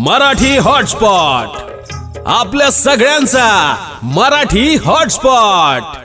Marathi hotspot, आपल्या सगळ्यांचा Marathi hotspot.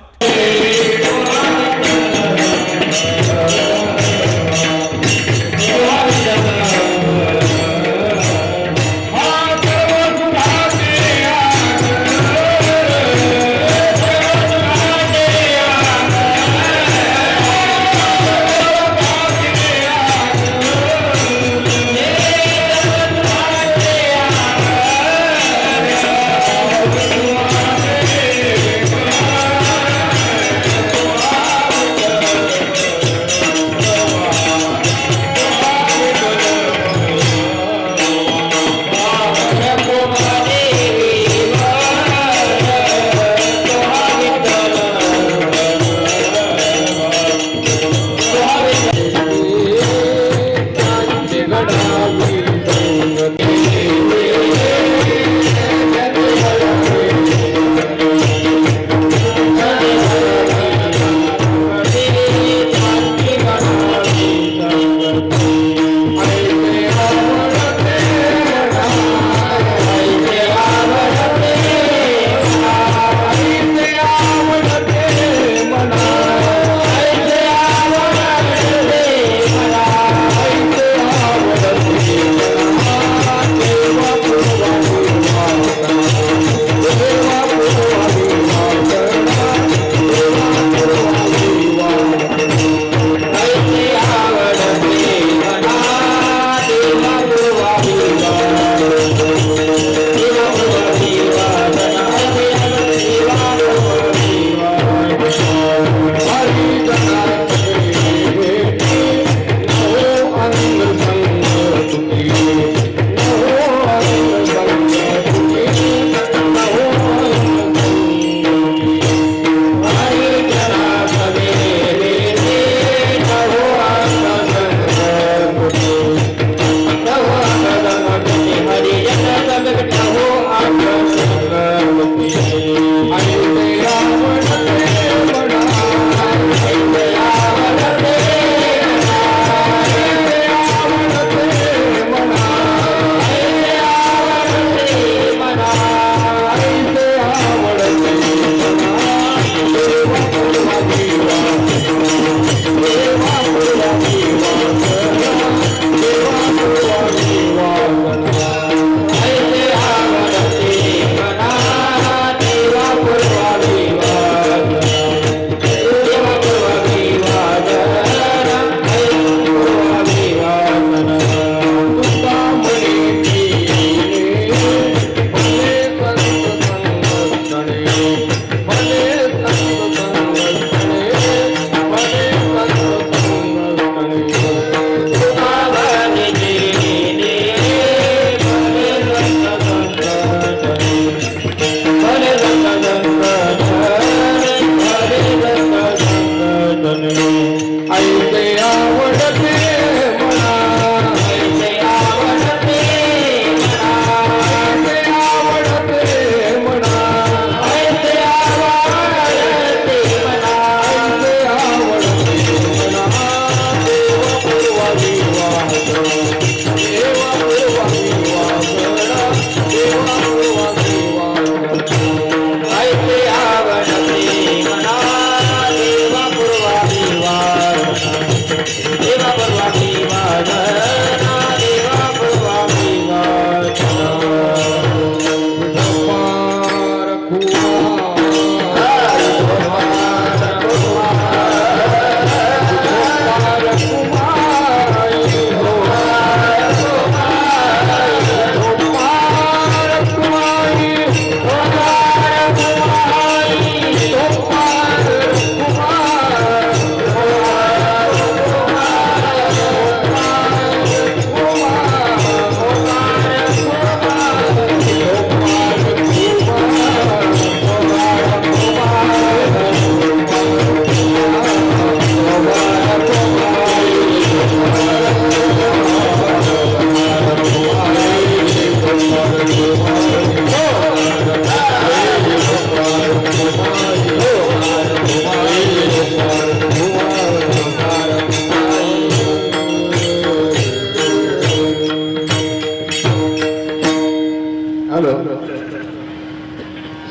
Hello.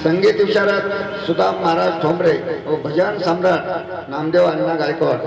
संगीत विशारद सुदाम महाराज ठोंबरे व भजन सम्राट नामदेव अण्णा गायकवाड.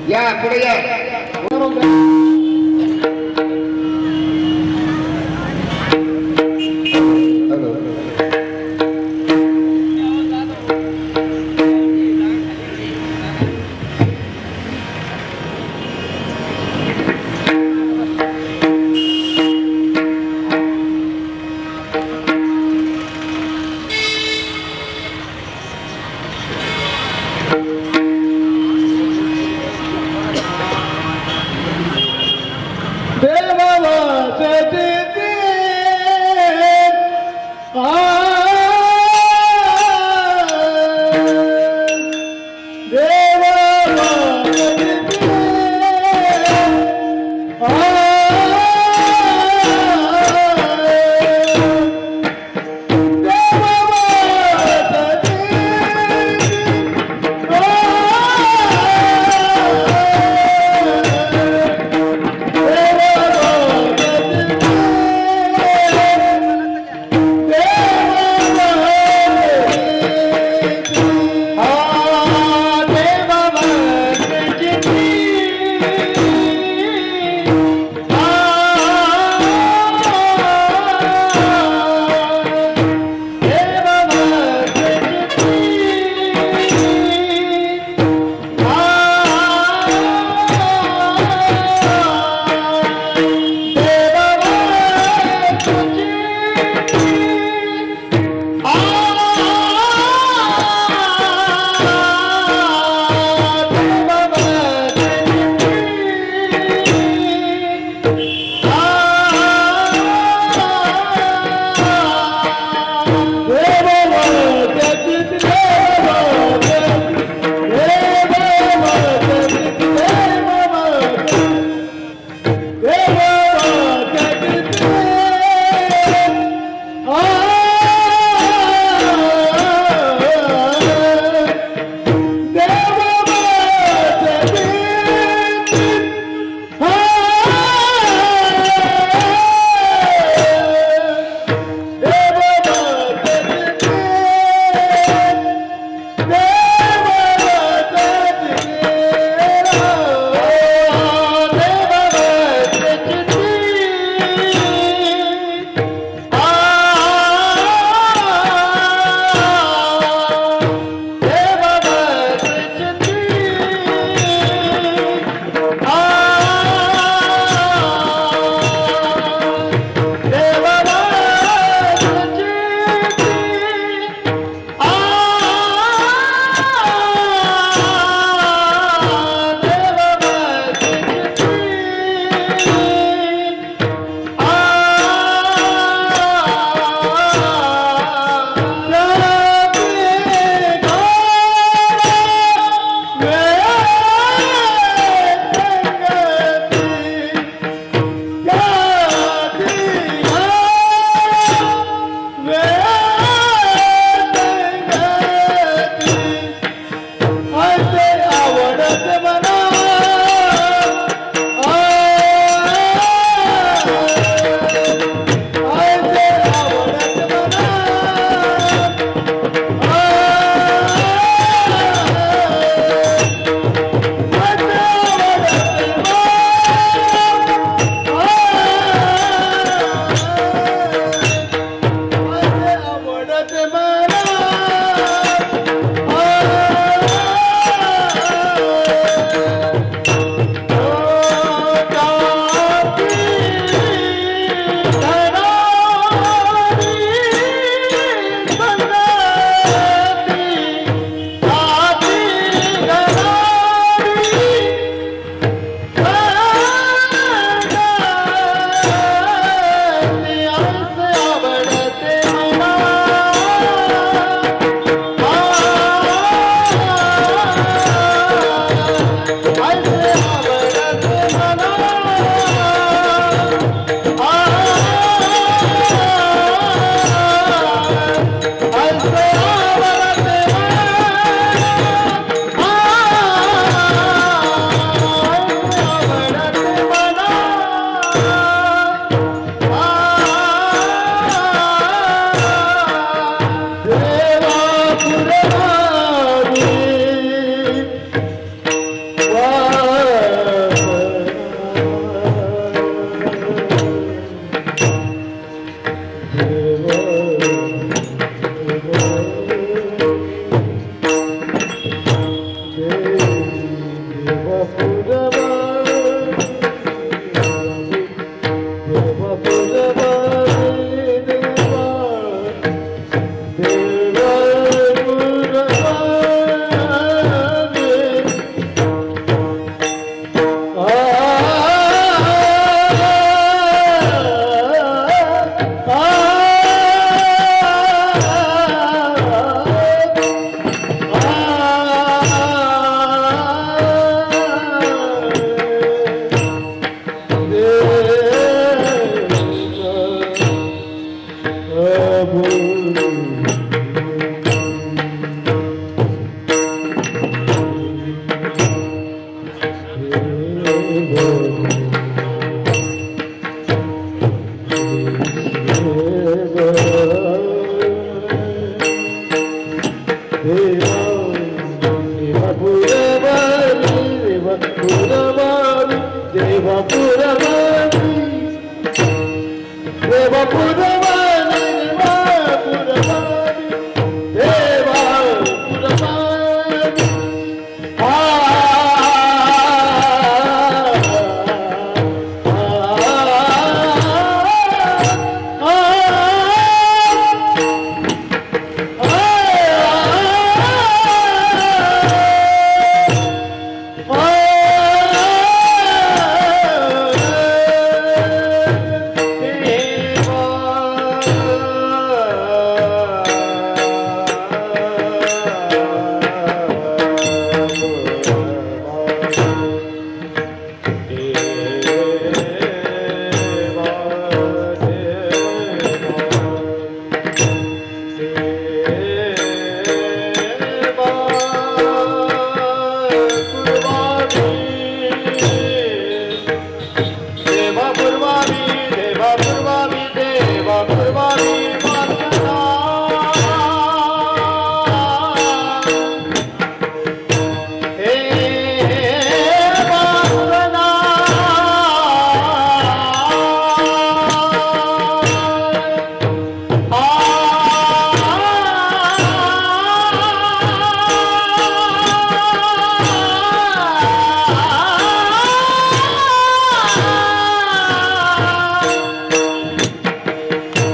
या पुढे या. हॅलो.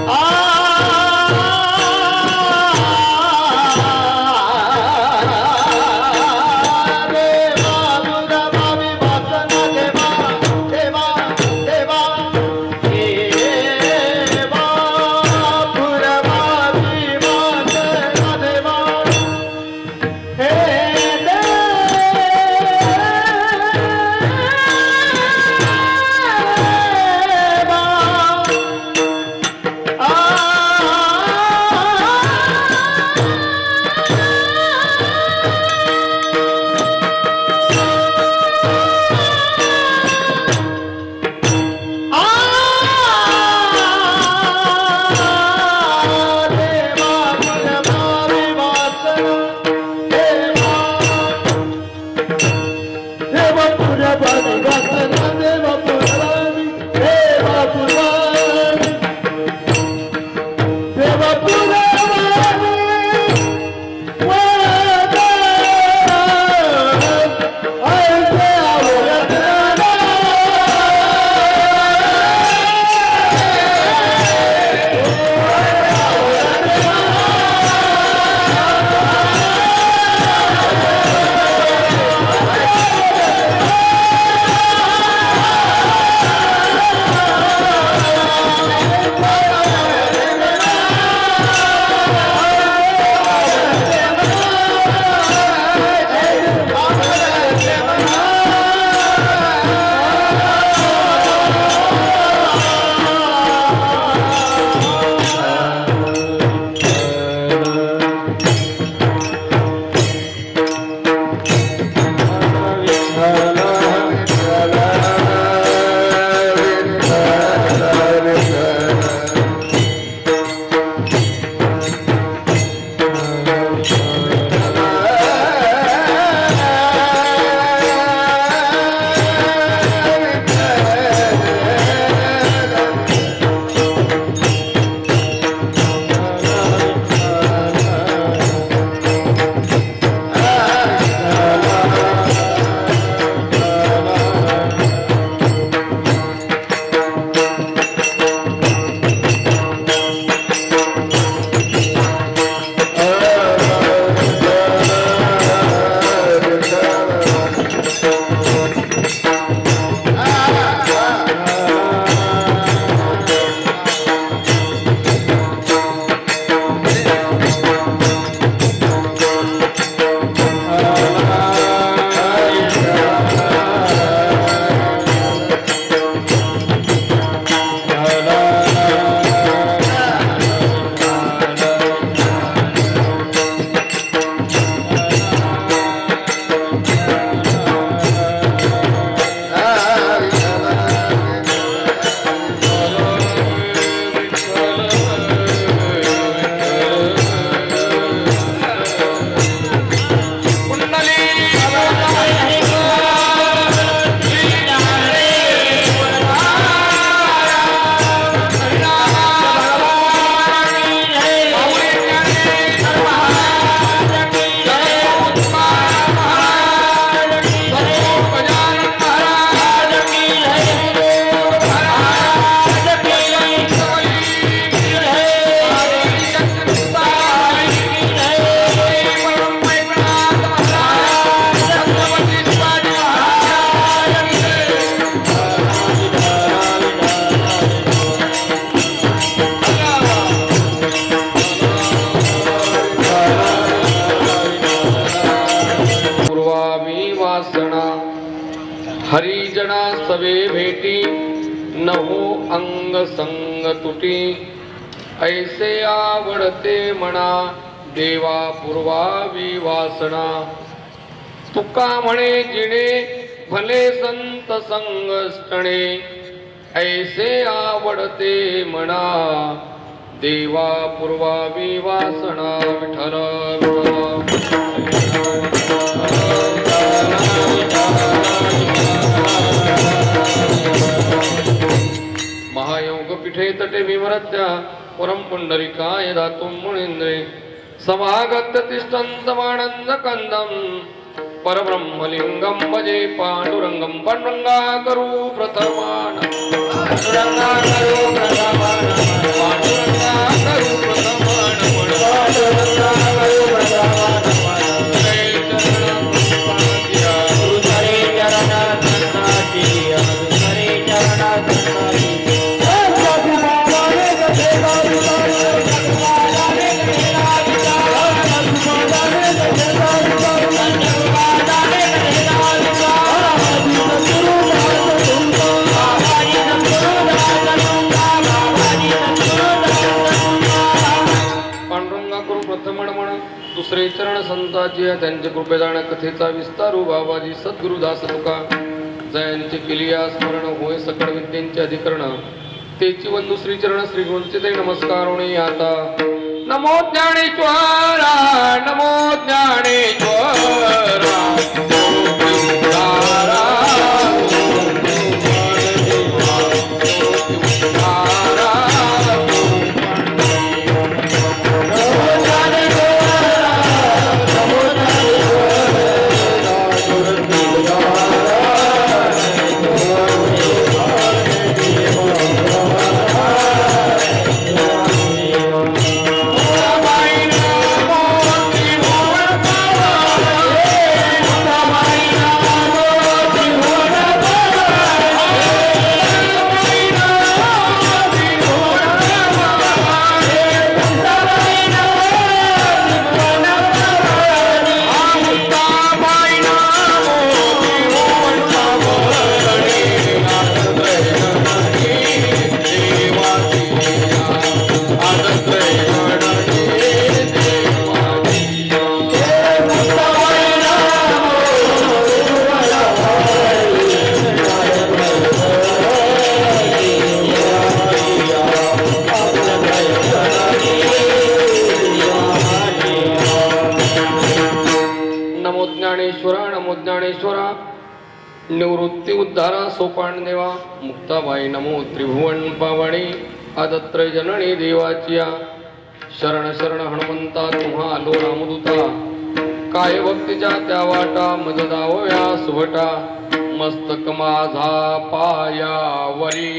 आ हो अंग संग तुटी ऐसे आवडते म्हणा देवा पूर्वावी वासना तुका म्हणे जिणे भले संत संगष्टणे ऐसे आवडते म्हणा देवा पूर्वावी वासना विठ्ठल महायोग पीठे तटे विमरत्या परम पुंडरिकाय दातुं मुनींद्रे समागत्य तिष्ठन्तमानन्द कंदं परब्रह्मलिंगं भजे पांडुरंगं पांडुरंगा करू प्रथमान पांडुरंगा करू प्रथमान पांडुरंगा करू प्रथमान पांडुरंगा करू प्रथमान हरे चरण धन्नाटी हरे चरण धन्नाटी दुसरे चरण संताची त्यांचे कृपेदान कथेचा विस्तारू बाबाजी सद्गुरुदास तुका जयांचे केलिया स्मरण होय सकळ विद्येचे अधिकरण तेची वंदू श्री चरण श्री गुरुचे ते नमस्कार होणे आता नमो ज्ञानेश्वरा नमो ज्ञानेश्वरा निवृत्ती उद्धारा सोपान देवा मुक्ताबाई नमो त्रिभुवन पावणी आदत्र जननी देवाचिया शरण शरण हनुमंता तुम्हा आलो रामदूता काय भक्तीच्या त्या वाटा मज दावया सुभटा मस्तक माझा पायावरी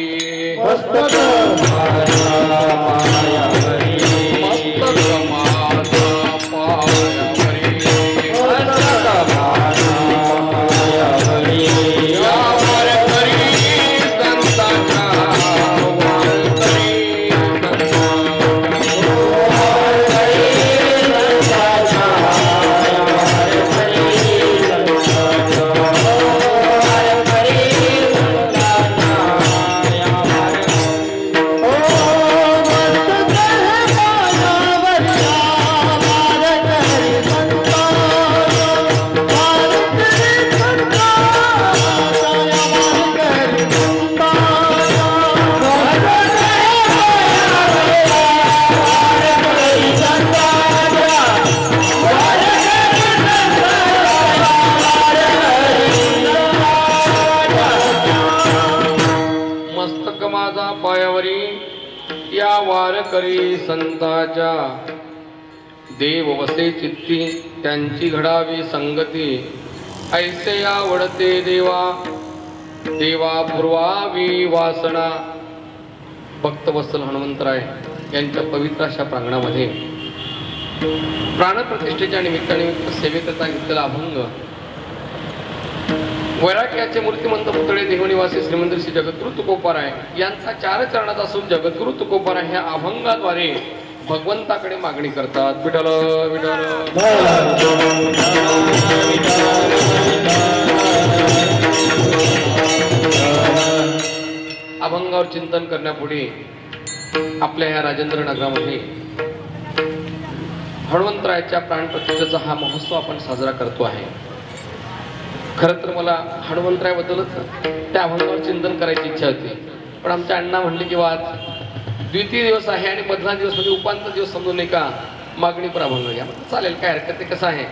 मस्तक माझा पायावरी मस्तक माझा पायावरी मस्तक यावर करी संतांचा वारकरी संताच्या देव वसे चित्ती त्यांची घडावी संगती ऐसे आवडते देवा देवा पूर्वावी वासना भक्तवत्सल हनुमंतराय यांच्या पवित्र अशा प्रांगणामध्ये प्राणप्रतिष्ठेच्या निमित्ताने सेवेकरता घेतलेला अभंग वैराग्याचे मूर्तिमंत पुतळे देवनिवासी श्रीमंदिर श्री जगद्गुरु तुकोबाराय यांचा 4 चरणात असून जगद्गुरु तुकोबाराय ह्या अभंगाद्वारे भगवंताकडे मागणी करतात. विठ्ठल विठ्ठल अभंगावर चिंतन करण्यापुढे आपल्या ह्या राजेंद्र नगरामध्ये हनुमंतरायाच्या प्राणप्रतिष्ठेचा हा महोत्सव आपण साजरा करतो आहे. खरं तर मला हनुमंतरायाबद्दलच त्या अभंगावर चिंतन करायची इच्छा होती, पण आमच्या अण्णा म्हणले की आज द्वितीय दिवस आहे आणि मधला दिवस म्हणजे उपांत दिवस समजून नाही का मागणी पर अभंग घ्या. चालेल, काय हरकत नाही. कसं आहे,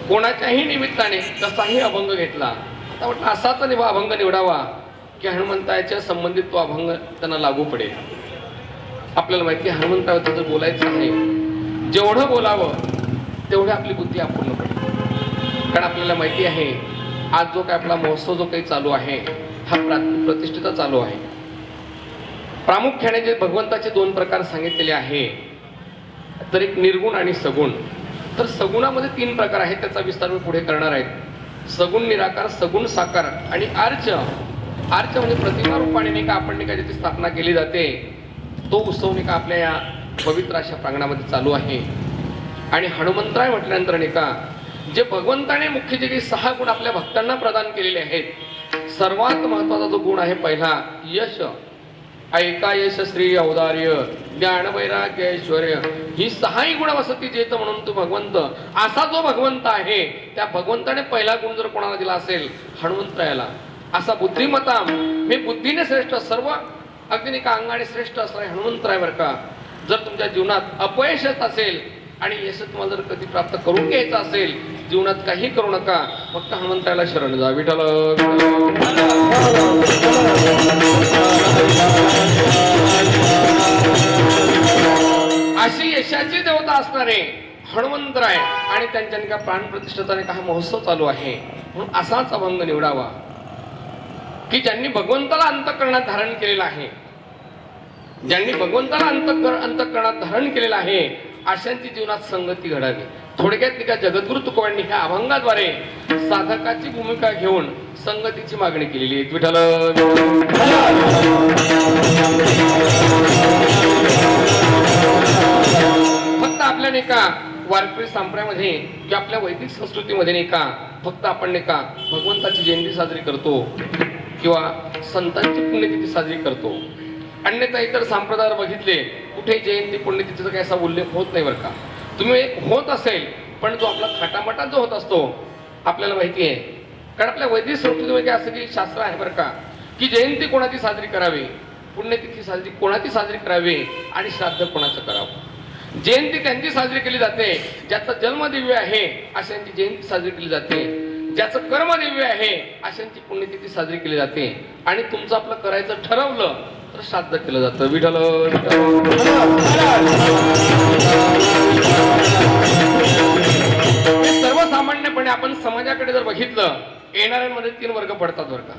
कोणाच्याही निमित्ताने कसाही अभंग घेतला आता म्हटलं असाच अभंग निवडावा की हनुमंताच्या संबंधित तो अभंग त्यांना लागू पडेल. आपल्याला माहिती आहे हनुमंताबद्दल जर बोलायचं आहे, जेवढं बोलावं तेवढी आपली बुद्धी अपूर्ण पडेल. कारण आपल्याला माहिती आहे आज जो काय आपला महोत्सव जो काही चालू आहे हा प्रतिष्ठिता चालू आहे. प्रामुख्याने जे भगवंताचे दोन प्रकार सांगितलेले आहे, तर एक निर्गुण आणि सगुण. तर सगुणामध्ये 3 प्रकार आहेत, त्याचा विस्तार मी पुढे करणार आहेत. सगुण निराकार, सगुण साकार आणि आर्च. आर्च म्हणजे प्रतिमा रूपाने नाही का आपण नाही का ज्याची स्थापना केली जाते, तो उत्सव नाही का आपल्या या पवित्र अशा प्रांगणामध्ये चालू आहे. आणि हनुमंतराय म्हटल्यानंतर नाही का जे भगवंताने मुख्य जे काही 6 गुण आपल्या भक्तांना प्रदान केलेले आहेत, सर्वात महत्वाचा जो गुण आहे पहिला यश. ऐका यश श्री औदार्य ज्ञान वैराग्य ऐश्वर्य, ही 6ही गुणवसती जेत म्हणून तो भगवंत, असा जो भगवंत आहे त्या भगवंताने पहिला गुण जर कोणाला दिला असेल हनुमंतरायाला, असा बुद्धिमत्ता मी बुद्धीने श्रेष्ठ सर्व अगदी नाही का अंगाने श्रेष्ठ असणारे हनुमंतराय बरं का. जर तुमच्या जीवनात अपयश येत असेल आणि यश तुम्हाला जर कधी प्राप्त करून घ्यायचं असेल, जीवनात काही करू नका, फक्त हनुमंतरायाला शरण जा. विठ्ठल अशी यशाची देवता असणारे हनुमंतराय आणि त्यांच्या का प्राणप्रतिष्ठेचा हा महोत्सव चालू आहे. म्हणून असाच अभंग निवडावा की ज्यांनी भगवंताला अंतःकरणात धारण केलेलं आहे, ज्यांनी भगवंताला अंतःकरणात धारण केलेलं आहे, अशांची जीवनात संगती घडावी. थोडक्यात का जगद्गुरु तुकोबांनी ह्या अभंगाद्वारे साधकाची भूमिका घेऊन संगतीची मागणी केलेली आहे. विठ्ठल फक्त आपल्या नाही का वारकरी संप्रदायामध्ये किंवा आपल्या वैदिक संस्कृतीमध्ये नाही का फक्त आपण नाही का भगवंताची जयंती साजरी करतो किंवा संतांची पुण्यतिथी साजरी करतो. अन्यथा इतर संप्रदायावर बघितले कुठे जयंती पुण्यतिथीचा काही असा उल्लेख होत नाही बरं का. तुम्ही होत असेल पण जो आपला थाटामाटात जो होत असतो आपल्याला माहिती आहे. कारण आपल्या वैदिक संस्कृतीमध्ये असं की शास्त्र आहे बरं का की जयंती कोणाची साजरी करावी, पुण्यतिथी साजरी कोणाची साजरी करावी आणि श्राद्ध कोणाचं करावं. जयंती त्यांची साजरी केली जाते ज्याचा जन्म दिव्य आहे अशांची जयंती साजरी केली जाते, ज्याचं कर्म दिव्य आहे अशांची पुण्यतिथी साजरी केली जाते. आणि तुमचं आपलं करायचं ठरवलं तर श्राद्ध केलं जातं. विठ्ठल सर्वसामान्यपणे आपण समाजाकडे जर बघितलं येणाऱ्यांमध्ये 3 वर्ग पडतात बरं का.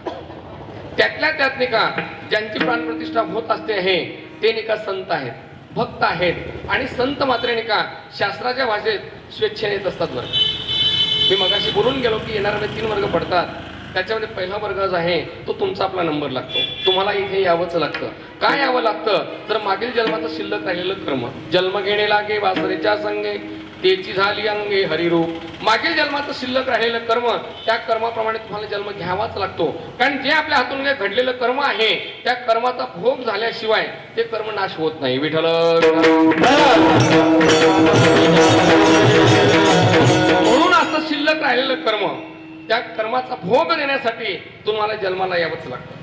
त्यातल्या त्यात नाही का ज्यांची प्राणप्रतिष्ठा होत असते आहे ते नाही का संत आहेत, भक्त आहेत आणि संत मात्र नाही का शास्त्राच्या भाषेत स्वेच्छेने येत असतात बरं. मी मगाशी बोलून गेलो की येणाऱ्या 3 वर्ग पडतात. त्याच्यामध्ये पहिला वर्ग जो आहे तो तुमचा आपला नंबर लागतो. तुम्हाला इथे यावंच लागतं. काय यावं लागतं तर मागील जन्माचं शिल्लक राहिलेलं कर्म. जन्म घेणे लागे वासरेच्या संगे तेची झाली अंगे हरिरूप. मागील जन्माचं शिल्लक राहिलेलं कर्म त्या कर्माप्रमाणे तुम्हाला जन्म घ्यावाच लागतो. कारण जे आपल्या हातून घडलेलं कर्म आहे त्या कर्माचा भोग झाल्याशिवाय ते कर्म नाश होत नाही. विठ्ठल म्हणून असं शिल्लक राहिलेलं कर्म त्या कर्माचा भोग देण्यासाठी तुम्हाला जन्माला यावंच लागतं.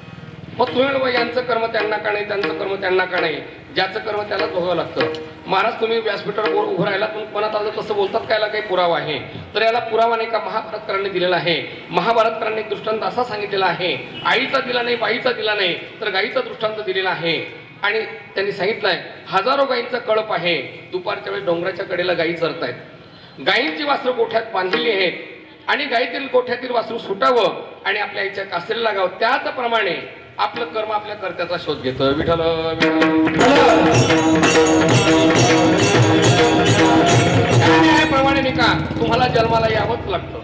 मग तुम्ही यांचं कर्म त्यांना का नाही, त्यांचं कर्म त्यांना का नाही, ज्याचं कर्म त्यालाच भोगावं लागतं. महाराज तुम्ही व्यासपीठावर उभं राहिला तुम्ही कोणात आलं तसं बोलतात का, याला काही पुरावा आहे तर याला पुरावा नाही का महाभारतकरांनी दिलेला आहे. महाभारतकरांनी दृष्टांत असा सांगितलेला आहे, आईचा दिला नाही बाईचा दिला नाही तर गाईचा दृष्टांत दिलेला आहे. आणि त्यांनी सांगितलंय हजारो गायींचा कळप आहे, दुपारच्या वेळी डोंगराच्या कडेला गायी चरतायत, गायींची वासरं गोठ्यात बांधलेली आहेत आणि गायीतील गोठ्यातील वासरू सुटावं आणि आपल्या आईच्या कासरीला लागावं. त्याचप्रमाणे आपलं कर्म आपल्या कर्त्याचा शोध घेतं. विठ्ठल त्याप्रमाणे नाही का तुम्हाला जन्माला यावंच लागतं.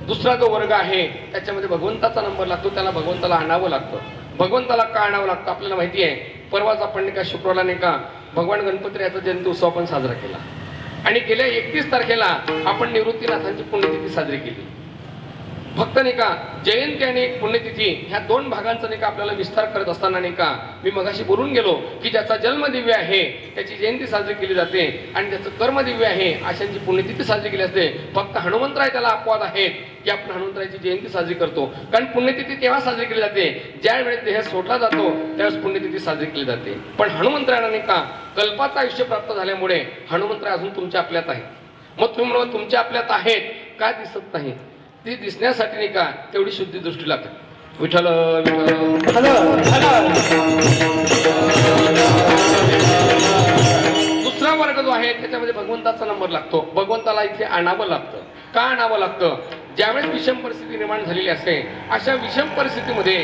दुसरा जो वर्ग आहे त्याच्यामध्ये भगवंताचा नंबर लागतो, त्याला भगवंताला आणावं लागतं. भगवंताला का आणावं लागतं आपल्याला माहिती आहे. परवाच आपण नाही का शुक्रवारला नाही का भगवान गणपतीचा जयंती उत्सव आपण साजरा केला आणि गेल्या 31 तारखेला आपण निवृत्तीनाथांची पुण्यतिथी साजरी केली. फक्त नाही का जयंती आणि एक पुण्यतिथी ह्या दोन भागांचा नाही का आपल्याला विस्तार करत असताना नाही का मी मगाशी बोलून गेलो की ज्याचा जन्म दिव्य आहे त्याची जयंती साजरी केली जाते आणि ज्याचं कर्म दिव्य आहे अशांची पुण्यतिथी साजरी केली असते. फक्त हनुमंतराय त्याला अपवाद आहेत की आपण हनुमंतरायाची जयंती साजरी करतो. कारण पुण्यतिथी तेव्हा साजरी केली जाते ज्या वेळेस देह सोडला जातो त्यावेळेस पुण्यतिथी साजरी केली जाते. पण हनुमंतरायांना नाही का कल्पाचं आयुष्य प्राप्त झाल्यामुळे हनुमंतराय अजून तुमच्या आपल्यात आहे. मग तुम्ही म्हणून तुमच्या आपल्यात आहेत का दिसत नाही ती दिसण्यासाठी नाही का तेवढी शुद्धी दृष्टी लागते. विठ्ठल दुसरा वर्ग जो आहे त्याच्यामध्ये भगवंताचा नंबर लागतो. भगवंताला इथे आणावं लागतं. का आणावं लागतं? ज्यावेळेस विषम परिस्थिती निर्माण झालेली असते अशा विषम परिस्थितीमध्ये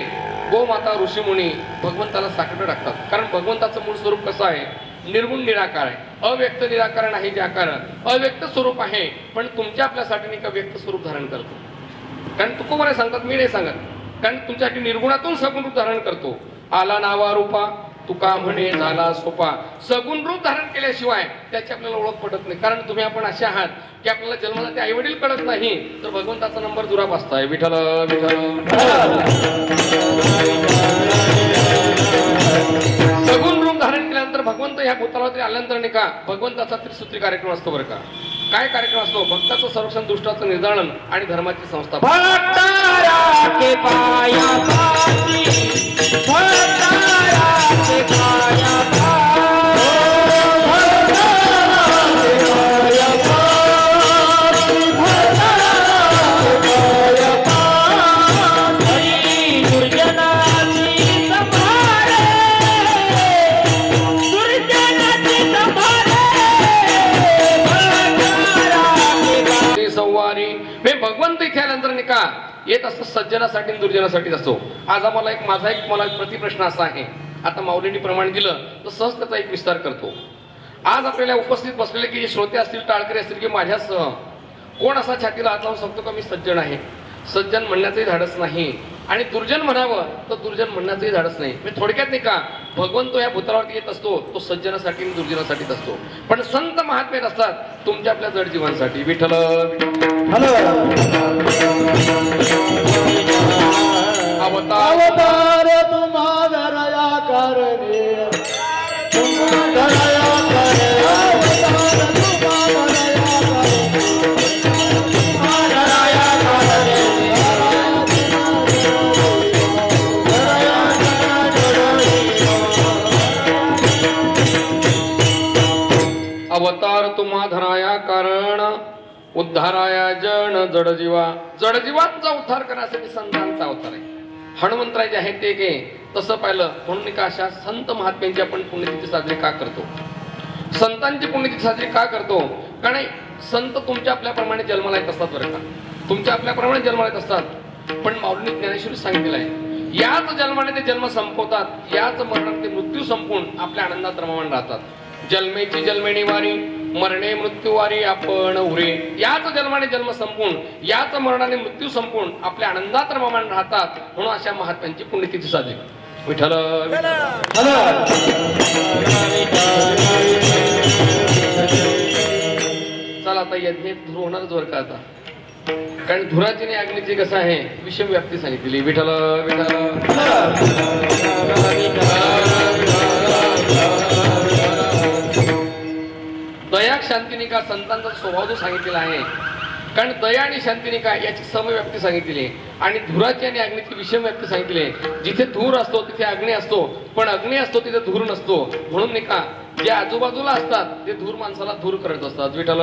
गोमाता ऋषीमुनी भगवंताला साकडं टाकतात. कारण भगवंताचं मूळ स्वरूप कसं आहे? निर्गुण निराकार आहे. अव्यक्त निराकरण आहे जे आकार अव्यक्त स्वरूप आहे पण तुमच्या आपल्यासाठी नाही का व्यक्त स्वरूप धारण करतो. कारण तुकोबरे सांगतात मी नाही सांगत. कारण तुमच्यासाठी निर्गुणातून सगुण रूप धारण करतो. आला नावा रूपा तुका म्हणे झाला सोपा. सगुण रूप धारण केल्याशिवाय त्याची आपल्याला ओळख पडत नाही. कारण तुम्ही आपण असे आहात की आपल्याला जन्माला ते आई वडील कळत नाही तर भगवंताचा नंबर दुराप असताय. विठ्ठल सगुण रूप धारण केल्यानंतर भगवंत ह्या भूतलावरती आल्यानंतर नाही का भगवंताचा त्रिसूत्री कार्यक्रम असतो बरं का. काय कार्यक्रम असतो? भक्ताचं संरक्षण, दुष्टाचं निर्दालन आणि धर्माची संस्था. भगवंत इथे आल्यानंतर नाही का येत असतं सज्जनासाठी दुर्जनासाठीच असतो. आज आम्हाला मला प्रतिप्रश्न असा आहे. आता माऊलींनी प्रमाण दिलं तर सहज त्याचा एक विस्तार करतो. आज आपल्याला उपस्थित बसलेले की जे श्रोते असतील, टाळकरी असतील की माझ्यासह कोण असा छातीला हात लावून सांगतो का मी सज्जन आहे? सज्जन म्हणण्याचंही धाडस नाही आणि दुर्जन म्हणावं तर दुर्जन म्हणण्याचंही धाडस नाही. म्हणजे थोडक्यात नाही का भगवंत या भूतलावरती येत असतो तो सज्जनासाठी आणि दुर्जनासाठीच असतो. पण संत महात्मे असतात तुमच्या आपल्या जड जीवांसाठी. विठ्ठल अवतार तुम्हा धरया करणे अवतार तुम्हा धराया कारण उद्धाराया जन जडजीवा. जडजीवांचा उद्धार करण्यासाठी संतांचा अवतार आहे. हनुमंतराय जे आहेत ते तसं पाहिलं म्हणून का अशा संत महात्म्यांची आपण पुण्यतिथी साजरी का करतो? संतांची पुण्यतिथी साजरी का करतो? कारण संत तुमच्या आपल्याप्रमाणे जन्माला येत असतात बरं का. तुमच्या आपल्याप्रमाणे जन्माला येत असतात. पण माऊलींनी ज्ञानेश्वरी सांगितलेलं आहे याच जन्माने ते जन्म संपवतात, याच मरणाने ते मृत्यू संपवून आपल्या आनंदात रममाण राहतात. जन्मेची जन्मेणी वारी मरणे मृत्यू वारी आपण उरे. याच जन्माने जन्म संपून याच मरणाने मृत्यू संपून आपल्या आनंदात रममाण राहतात. म्हणून अशा महात्म्यांची पुण्यतिथी साजरी. विठ्ठल चला आता यज्ञ धुर होणारच वर का आता. कारण धुराची आणि अग्नीची कसं आहे विषम व्याप्ती सांगितलेली. विठ्ठल दया शांतिनिका संतांचा स्वभाव जो सांगितलेला आहे. कारण दया आणि शांतिनिका याची समव्याप्ती सांगितलेली आहे आणि धुराची आणि अग्नीची विषम व्याप्ती सांगितली आहे. जिथे धूर असतो तिथे अग्नी असतो पण अग्नी असतो तिथे धूर नसतो. म्हणून नाही का जे आजूबाजूला असतात ते धूर माणसाला धूर करत असतात. विठ्ठल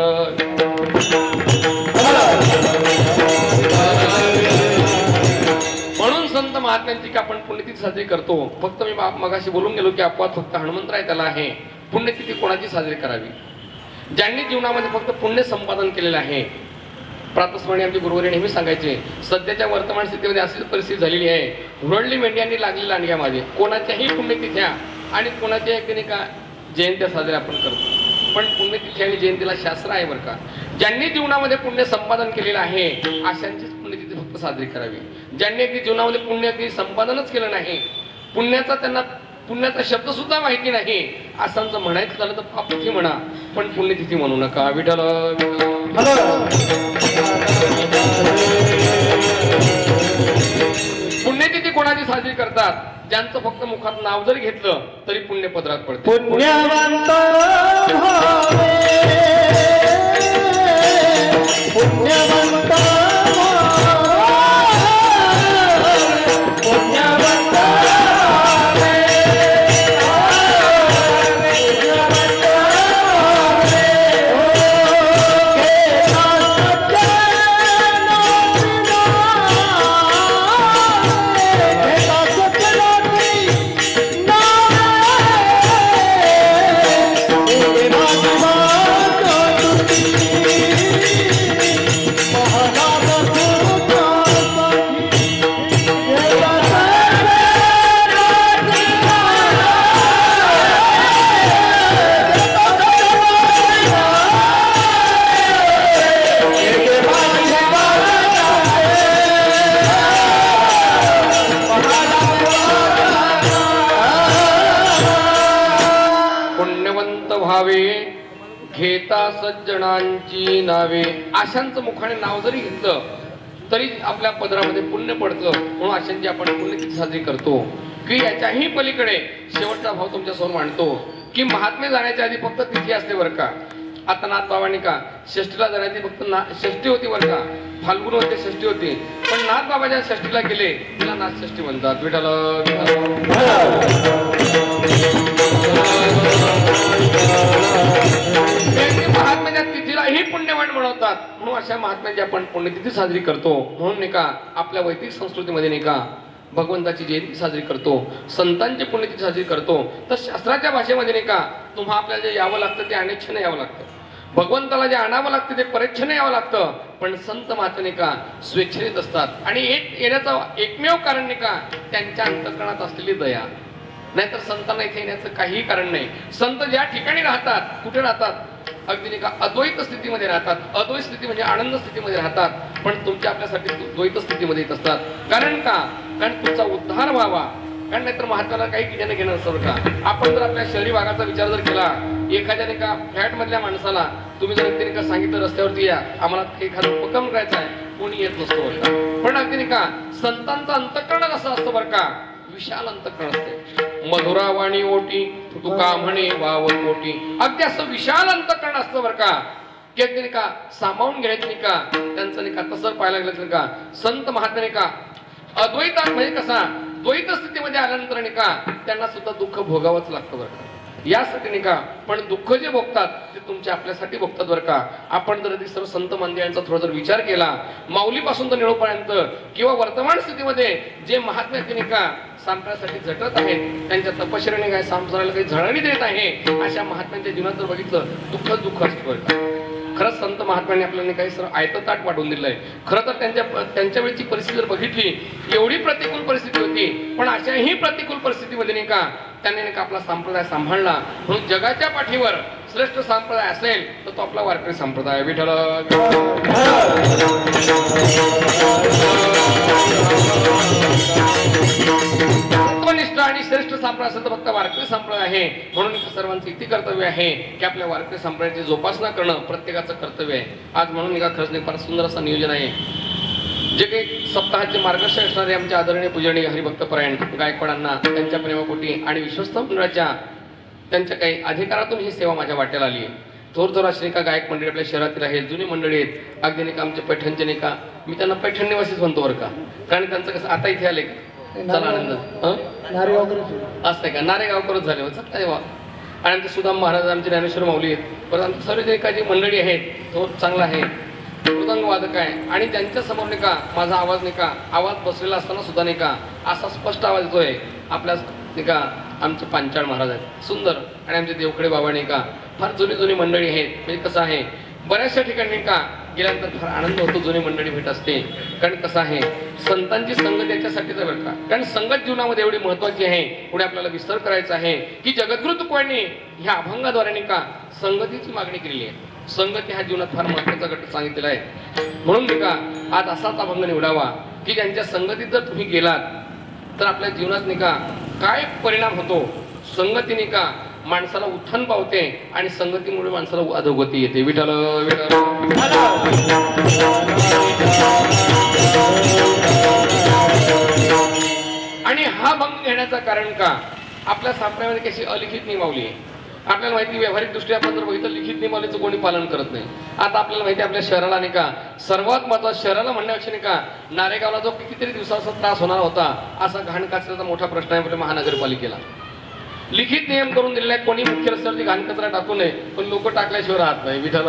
म्हणून संत महात्म्यांची का आपण पुण्यतिथी साजरी करतो. फक्त मी मगाशी बोलून गेलो की अपवाद फक्त हनुमंतराय त्याला आहे. पुण्यतिथी कोणाची साजरी करावी? ज्यांनी जीवनामध्ये फक्त पुण्य संपादन केलेलं आहे. प्रातस्मरणी आमचे गुरुवारी नेहमी सांगायचे सध्याच्या वर्तमान स्थितीमध्ये अशी परिस्थिती झालेली आहे हुरडली मेंढ्यांनी लागलेल्या अंड्यामध्ये कोणाच्याही पुण्यतिथ्या आणि कोणाच्या नाही का जयंत्या साजऱ्या आपण करतो. पण पुण्यतिथी आणि जयंतीला शास्त्र आहे बरं का. ज्यांनी जीवनामध्ये पुण्य संपादन केलेलं आहे अशांचीच पुण्यतिथी फक्त साजरी करावी. ज्यांनी अगदी जीवनामध्ये पुण्य संपादनच केलं नाही, पुण्याचा शब्द सुद्धा माहिती नाही असांचं म्हणायचं झालं तर पापतिथी म्हणा पण पुण्यतिथी म्हणू नका. विठ्ठल कोणाची साजरी करतात? ज्यांचं फक्त मुखात नाव जरी घेतलं तरी पुण्य पदरात पडते. पुण्यवंत भावे पुण्यवंत पुण्यवंत भावे घेता सज्जनांची नावे. अशांचं मुखाने नाव जरी घेतलं तरी आपल्या पदरामध्ये पुण्य पडतं. म्हणून अशांची आपण पुण्यतिथी साजरी करतो. की याच्याही पलीकडे शेवटचा भाव तुमच्या समोर मांडतो की महात्मे जाण्याच्या आधी फक्त तिथी असते बरं का. आता नाथबाबांनी का षष्टीला जाण्याची फक्त षष्टी होती बरं का. फाल्गुन होते षष्टी होती. पण नाथबाबाच्या षष्टीला गेले तिला नाथ षष्टी म्हणतात. विठ्ठल महात्म्याच्या तिथीलाही पुण्यवान बनवतात. म्हणून अशा महात्म्याची आपण पुण्यतिथी साजरी करतो. म्हणून नाही का आपल्या वैदिक संस्कृतीमध्ये नाही का भगवंताची जयंती साजरी करतो, संतांची पुण्यतिथी साजरी करतो. तर शास्त्राच्या भाषेमध्ये नाही का तुम्हा आपल्याला जे यावं लागतं ते अनिच्छेने यावं लागतं. भगवंताला जे आणावं लागतं ते परेच्छेने यावं लागतं. पण संत महात्मे नाही का स्वेच्छेत असतात. आणि येण्याचं एकमेव कारण नाही का त्यांच्या अंतःकरणात असलेली दया. नाहीतर संतांना इथे येण्याचं काहीही कारण नाही. संत ज्या ठिकाणी राहतात, कुठे राहतात? अगदी नाही का अद्वैत स्थितीमध्ये राहतात. अद्वैत स्थिती म्हणजे आनंद स्थितीमध्ये राहतात. पण तुमच्या आपल्यासाठी द्वैत स्थितीमध्ये येत असतात. कारण का? कारण तुमचा उद्धार व्हावा. कारण नाहीतर महात्म्याला काही घेणं घेणं नसतं का. आपण जर आपल्या शहरी भागाचा विचार जर केला, एखाद्याने का फ्लॅट मधल्या माणसाला तुम्ही जर अगदी का सांगितलं रस्त्यावरती या, आम्हाला एखादं उपक्रम करायचा आहे, कोणी येत नसतो बरं का. पण अगदी नाही का संतांचं अंतःकरण असं असतं बरं का, विशाल अंतःकरण असते. मधुरा वाणी ओटी तुका म्हणे वाव पोटी. अगदी असं विशाल अंतःकरण असतं बरं का की अगदी नाही का सामावून घ्यायचं नाही का त्यांचं नाही का तसं पाहायला गेलं नाही का संत महात्मे नाही का अद्वैतात म्हणजे कसा द्वैत स्थितीमध्ये आल्यानंतर नाही का त्यांना सुद्धा दुःख भोगावंच लागतं बरं का. यासाठी नाही का पण दुःख जे भोगतात ते तुमच्या आपल्यासाठी भोगतात बरं का. आपण जर सर्व संत मंदिरांचा थोडा जर विचार केला, माऊलीपासून तर निळोपर्यंत किंवा वर्तमान स्थितीमध्ये जे महात्मे नाही का सांप्रदायासाठी झटत आहेत, त्यांच्या तपश्चर्याने काय सांप्रदायाला काही झळाळी देत आहे, अशा महात्म्यांच्या जीवनात जर बघितलं दुःख असतं बरं का. खरंच संत महात्म्यांनी आपल्याला काही सर्व आयतं ताट वाटून दिलंय. खरं तर त्यांच्या वेळची परिस्थिती जर बघितली एवढी प्रतिकूल परिस्थिती होती, पण अशाही प्रतिकूल परिस्थितीमध्ये नाही का त्यांनी नाही का आपला संप्रदाय सांभाळला. म्हणून जगाच्या पाठीवर श्रेष्ठ संप्रदाय असेल तर तो आपला वारकरी संप्रदाय. विठ्ठल तत्वनिष्ठ आणि श्रेष्ठ संप्रदाय असेल तर फक्त वारकरी संप्रदाय आहे. म्हणून सर्वांचं इतकी कर्तव्य आहे की आपल्या वारकरी संप्रदायाची जोपासना करणं प्रत्येकाचं कर्तव्य आहे. आज म्हणून का खरंच नाही फार सुंदर असं नियोजन आहे. जे काही सप्ताहाचे मार्गदर्शक असणारे आमचे आदरणीय पूजनीय हरिभक्तपरायण गायकवाडांना त्यांच्या प्रेमपोटी आणि विश्वस्त मंडळाच्या त्यांच्या काही अधिकारातून ही सेवा माझ्या वाट्याला आली आहे. थोर अशी का गायक मंडळी आपल्या शहरातील आहेत, जुनी मंडळी आहेत. अगदी नाही का आमचे पैठणचे नाही का, मी त्यांना पैठण निवासीच म्हणतो बरं का. कारण त्यांचं कसं आता इथे आले चला आनंद असं आहे का नारेगावकरच झाले होतं. आणि आमचे सुदाम महाराज आमचे ज्ञानेश्वर माऊली आहेत. परत आमचे सर्व जे काही मंडळी आहेत तो चांगला आहे, मृदंग वादक आहे. आणि त्यांच्या समोर नाही का माझा आवाज नाही का आवाज बसलेला असताना सुद्धा नाही का असा स्पष्ट आवाज येतोय आपल्या नाही का आमचे पांचाळ महाराज आहेत सुंदर. आणि आमचे देवखडे बाबा नाही का फार जुनी मंडळी आहेत. म्हणजे कसं आहे बऱ्याचशा ठिकाणी का गेल्यानंतर फार आनंद होतो, जुनी मंडळी भेट असते. कारण कसं आहे संतांची संगत याच्यासाठीच आहे बरं का. कारण संगत जीवनामध्ये एवढी महत्वाची आहे. पुढे आपल्याला विस्तार करायचा आहे की जगद्गुरु तुकोबांनी ह्या अभंगाद्वारे नाही का संगतीची मागणी केलेली आहे. संगती ह्या जीवनात फार महत्वाचा घटक सांगितलेला आहे. म्हणून नाही का आज असाच अभंग निवडावा की ज्यांच्या संगतीत जर तुम्ही गेलात तर आपल्या जीवनात नाही का काय परिणाम होतो. संगतीने का माणसाला उत्थान पावते आणि संगतीमुळे माणसाला अधोगती येते. विठ्ठल भंग घेण्याचं कारण का? आपल्या संप्रदायामध्ये कशी अलिखित नियमावली आहे. आपल्याला माहिती व्यावहारिक दृष्ट्या आपण जर बघितलं लिखित नियमावलीचं कोणी पालन करत नाही. आता आपल्याला माहिती आपल्या शहराला नाही का सर्वात महत्त्वाचं शहराला म्हणण्यापेक्षा नाही का नारेगावला जो कितीतरी दिवसाचा त्रास होणार होता असा घाण कचऱ्याचा मोठा प्रश्न आहे आपल्या महानगरपालिकेला. लिखित नियम करून दिलेला आहे कोणी मुख्य रस्त्यावरती घाण कचरा टाकू नये पण लोक टाकल्याशिवाय राहत नाही. विठ्ठल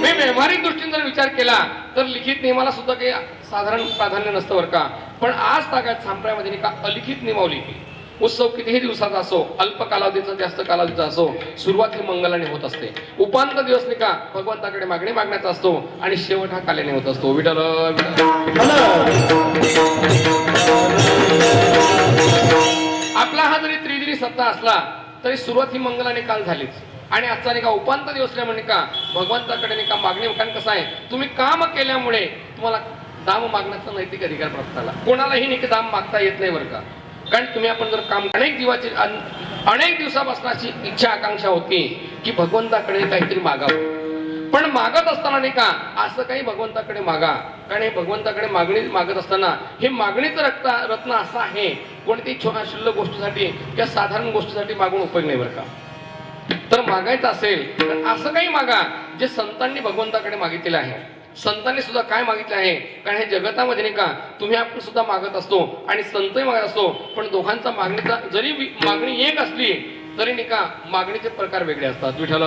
मी व्यावहारिक दृष्टीने जर विचार केला तर लिखित नियमाला सुद्धा काही साधारण प्राधान्य नसतं बरं का. पण आज तागात संप्रदायामध्ये नाही का अलिखित नियमावली उत्सव कितीही दिवसाचा असो अल्प कालावधीचा जास्त कालावधीचा असो सुरुवात ही मंगलाने होत असते. उपांत दिवस नाही का भगवंताकडे मागणी मागण्याचा असतो आणि शेवट हा काल्याने होत असतो. विठ्ठल आपला हा जरी त्रिदिनी सप्ताह असला तरी सुरुवात ही मंगलाने काल झालीच आणि आजचा नाही का उपांत दिवस म्हणजे का भगवंताकडे नाही का मागणी. कारण कसं आहे तुम्ही काम केल्यामुळे तुम्हाला दाम मागण्याचा नैतिक अधिकार प्राप्त झाला. कोणालाही नाही दाम मागता येत नाही बरं का. कारण तुम्ही आपण जर काम अनेक दिवसापासूनची इच्छा आकांक्षा होती की भगवंताकडे काहीतरी मागावं. पण मागत असताना नाही का असं काही भगवंताकडे मागा. कारण हे भगवंताकडे मागणी मागत असताना हे मागणीचं रत्न असं आहे कोणतीही छोट्या शुल्लक गोष्टीसाठी किंवा साधारण गोष्टीसाठी मागून उपयोग नाही बरं का. तर मागायचं असेल तर असं काही मागा जे संतांनी भगवंताकडे मागितलेलं आहे. संतांनी सुद्धा काय मागितले आहे. कारण हे जगतामध्ये नाही का तुम्ही आपण सुद्धा मागत असतो आणि संतही मागत असतो पण दोघांचा मागणीचा जरी मागणी एक असली तरी नाही का मागणीचे प्रकार वेगळे असतात. विठ्ठल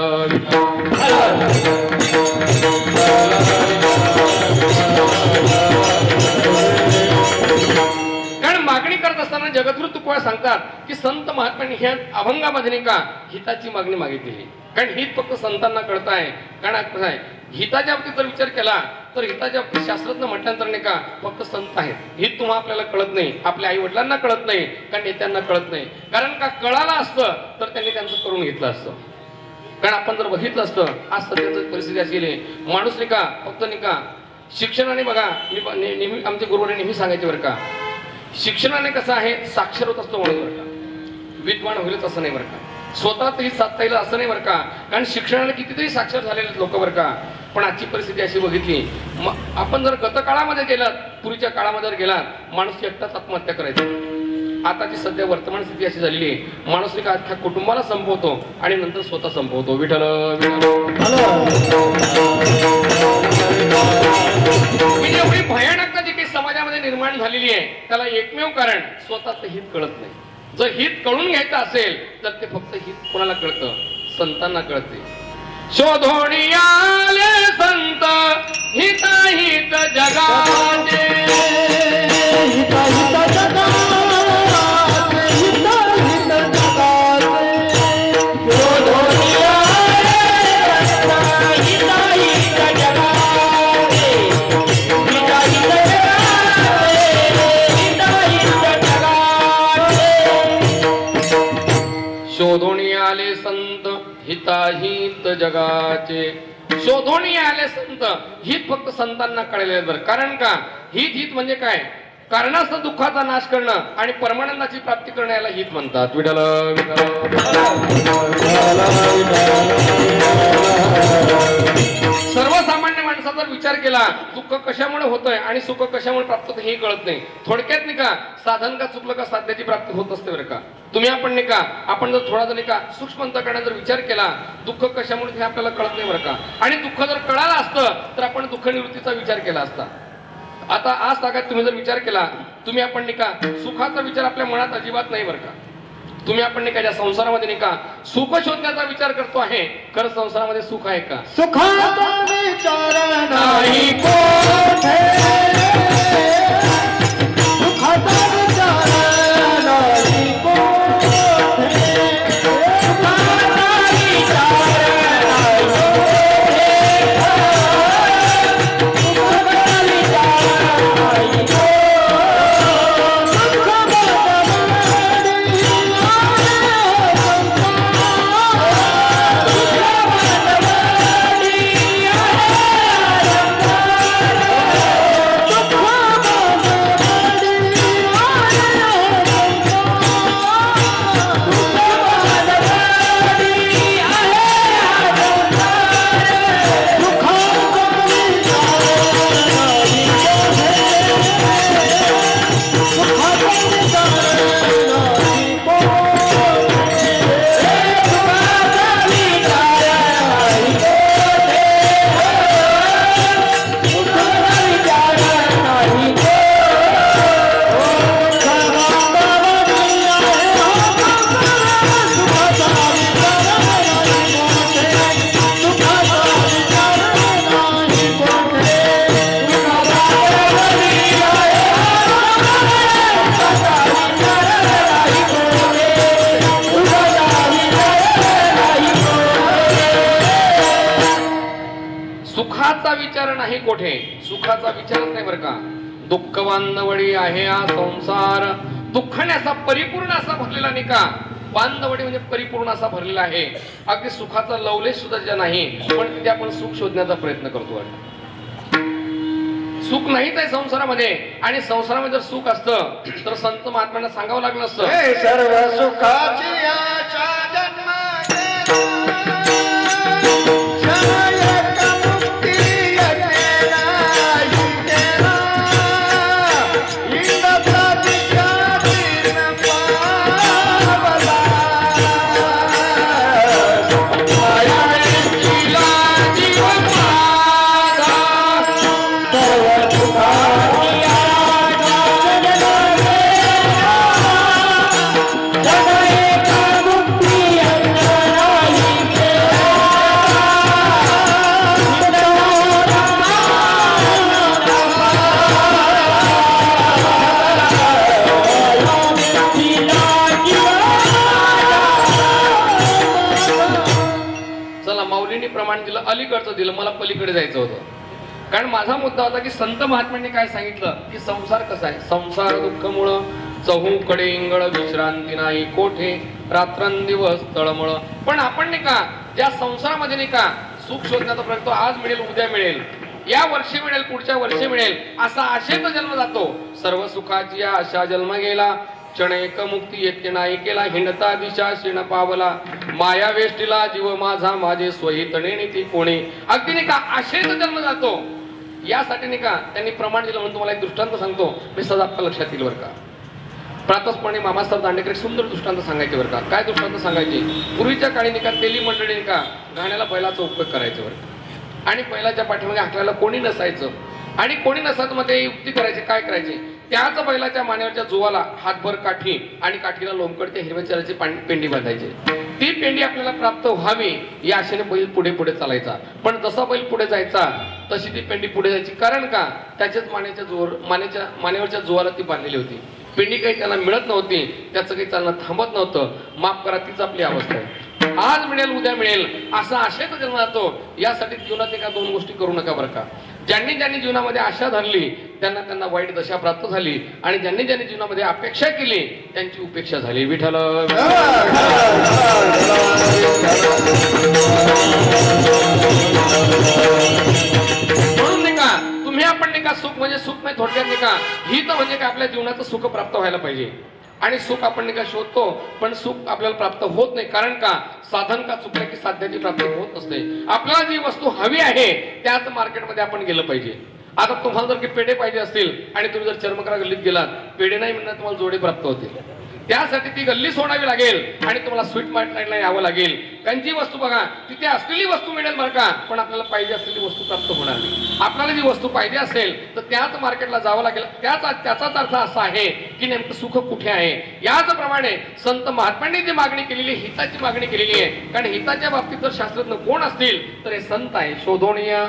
कारण मागणी करत असताना जगद्गुरु तुकोबा सांगतात की संत महात्म्यांनी ह्या अभंगामध्ये नाही का हिताची मागणी मागितलेली. कारण हित फक्त संतांना कळत आहे. कारण कसं आहे हिताच्या बाबतीत जर विचार केला तर हिताच्या बाबतीत शास्त्रज्ञ म्हटल्यानंतर नाही का फक्त संत आहेत. हित तुम्हाला आपल्याला कळत नाही आपल्या आई वडिलांना कळत नाही कारण नेत्यांना कळत नाही. कारण का कळालं असतं तर त्यांनी त्यांचं करून घेतलं असतं. कारण आपण जर बघितलं असतं आज सध्याची परिस्थिती अशी आहे माणूस नाही का फक्त नाही का शिक्षणाने बघा मी नेहमी आमच्या गुरुवारी नेहमी सांगायचे बरं का शिक्षणाने कसं आहे साक्षर होत असतो म्हणून बरं का विद्वान होईलच असं नाही बरं का. स्वतः तरी साधता येईल असं नाही बरं का. कारण शिक्षणाने कितीतरी साक्षर झालेले लोक बरं का. पण आजची परिस्थिती अशी बघितली आपण जर गतकाळामध्ये गेलात पूर्वीच्या काळामध्ये जर गेलात माणूस एकटाच आत्महत्या करायचा. आताची सध्या वर्तमान स्थिती अशी झालेली आहे माणूस एका अख्ख्या कुटुंबाला संपवतो आणि नंतर स्वतः संपवतो. विठ्ठल एवढी भयानकता जी काही समाजामध्ये निर्माण झालेली आहे त्याला एकमेव कारण स्वतःचं हित कळत नाही. जर हित कळून घ्यायचं असेल तर ते फक्त हित कोणाला कळतं संतांना कळते. शोधोणी आले संत हित हित जगाचे हित हित जगाचे हित हित जगाचे शोधोणी आले संत हित हित जगाचे हित हित जगाचे शोधोणी आले संत हिताहित जगाचे. शोधोणी आले संत हित फक्त संतांना कळले बरं. कारण का हित हित म्हणजे काय कारणास्तव दुःखाचा नाश करणं आणि परमानंदाची प्राप्ती करणं याला हित म्हणतात. विठ्ठल सर्वसामान्य माणसाचा विचार केला दुःख कशामुळे होतंय आणि सुख कशामुळे प्राप्त होतं हे कळत नाही. थोडक्यात नाही का साधन का चुकलं का साध्याची प्राप्ती होत असते बरं का. तुम्ही आपण नाही का आपण जर थोडा जर नाही का सूक्ष्म अंतःकरणाने जर विचार केला दुःख कशामुळे हे आपल्याला कळत नाही बरं का. आणि दुःख जर कळालं असतं तर आपण दुःख निवृत्तीचा विचार केला असता. आता आज तागात तुम्ही जर विचार केला तुम्ही आपण नाही का सुखाचा विचार आपल्या मनात अजिबात नाही बरं का. तुम्ही आपण नाही का ज्या संसारामध्ये नाही का सुख शोधण्याचा विचार करतो आहे खरं संसारामध्ये सुख आहे का. सुखाचा विचार नाही कोठे सुखाचा विचार नाही कोठे सुखाचा विचार नाही कोठे सुखाचा विचार नाही कोठे सुखाचा विचार नाही कोठे, सुखाचा विचारच नाही बरं का. दुःख बांधवडी आहे हा संसार, दुःखाने असा परिपूर्ण असा भरलेला नाही का. बांधवडी म्हणजे परिपूर्ण असा भरलेला आहे. अगदी सुखाचा लवलेश सुद्धा ज्या नाही, पण तिथे आपण सुख शोधण्याचा प्रयत्न करतो. सुख नाहीच आहे संसारामध्ये, आणि संसारामध्ये जर सुख असतं तर संत महात्म्यांना सांगावं लागलं असतं. हे सर्व सुखाची आशा जन्म प्रमाण दिलं, अलीकडचं दिलं, मला पलीकडे जायचं होतं. कारण माझा मुद्दा होता की संत महात्म्यांनी काय सांगितलं की संसार कसा आहे. संसार दुःखमुळं चहूकडे इंगळ, विश्रांती नाही कोठे, रात्रंदिवस तळमळ. पण आपण नाही का त्या संसारामध्ये नाही का सुख शोधण्याचा प्रयत्न, आज मिळेल उद्या मिळेल, या वर्षी मिळेल पुढच्या वर्षी मिळेल, असा आशेचा जन्म जातो. सर्व सुखाची आशा जन्म गेला, क्षणैक मुक्ती येते नाही केला, हिंडता दिशा शिण पावला, माया वेष्टीला जीव माझा माझे स्वहित नेती कोणी. अगदी नाही का आशेचा जन्म जातो. यासाठी नाही का त्यांनी प्रमाण दिलं. म्हणून तुम्हाला एक दृष्टांत सांगतो, मी सदा आपल्या लक्षात येईल बरं का. प्रातस्पणे मामासाहेब दांडेकर सुंदर दृष्टांत सांगायचे बरं का. काय दृष्टांत सांगायचे, पूर्वीच्या काळी नाही का तेली मंडळी नाही का घाण्याला बैलाचा उपयोग करायचे बरं का. आणि बैलाच्या पाठीमागे हाकलायला कोणी नसायचं, आणि कोणी नसायचं मग ते युक्ती करायचे. काय करायचे, त्याच बैलाच्या मानेवरच्या जुवाला हातभर काठी आणि काठीला लोंबकड त्या हिरव्या चराची पेंडी बांधायची. ती पेंडी आपल्याला प्राप्त व्हावी या आशेने बैल पुढे पुढे चालायचा. पण जसा बैल पुढे जायचा तशी ती पेंडी पुढे जायची. कारण का, त्याच्याच मानेवरच्या जुवाला ती बांधलेली होती. पेंडी काही त्याला मिळत नव्हती, त्याचं काही चालणं थांबत नव्हतं. माफ करा, तीच आपली अवस्था आहे. आज मिळेल उद्या मिळेल असा आशेचा जन्म जातो. यासाठी जीवनात एका दोन गोष्टी करू नका बरं का. ज्यांनी ज्यांनी जीवनामध्ये आशा धरली त्यांना वाईट दशा प्राप्त झाली, आणि ज्यांनी ज्यांनी जीवनामध्ये अपेक्षा केली त्यांची उपेक्षा झाली. विठ्ठल म्हणून नाही का तुम्ही आपण नाही का सुख म्हणजे सुख नाही, थोडक्यात नाही का हित म्हणजे का आपल्या जीवनाचं सुख प्राप्त व्हायला पाहिजे. आणि सुख आपण नाही का शोधतो, पण सुख आपल्याला प्राप्त होत नाही. कारण का, साधन का चुकलं की साध्याची प्राप्ती होत नसते. आपल्याला जी वस्तू हवी आहे त्याच मार्केटमध्ये आपण गेलं पाहिजे. आता तुम्हाला जर की पेढे पाहिजे असतील आणि तुम्ही जर चर्मकारा गल्लीत गेलात, पेढे नाही म्हणणार तुम्हाला जोडे प्राप्त होतील. त्यासाठी ती गल्ली सोडावी लागेल आणि तुम्हाला स्वीट मार्केटला यावं लागेल. कारण जी वस्तू बघा तिथे असलेली वस्तू मिळेल बरं का, पण आपल्याला पाहिजे असलेली वस्तू प्राप्त होणार नाही. आपल्याला जी वस्तू पाहिजे असेल तर त्याच मार्केटला जावं लागेल. त्याचाच अर्थ असा आहे की नेमकं सुख कुठे आहे. याचप्रमाणे संत महात्म्यांनी जी मागणी केलेली, हिताची मागणी केलेली आहे. कारण हिताच्या बाबतीत जर शास्त्रज्ञ कोण असतील तर हे संत आहे. शोधोनिया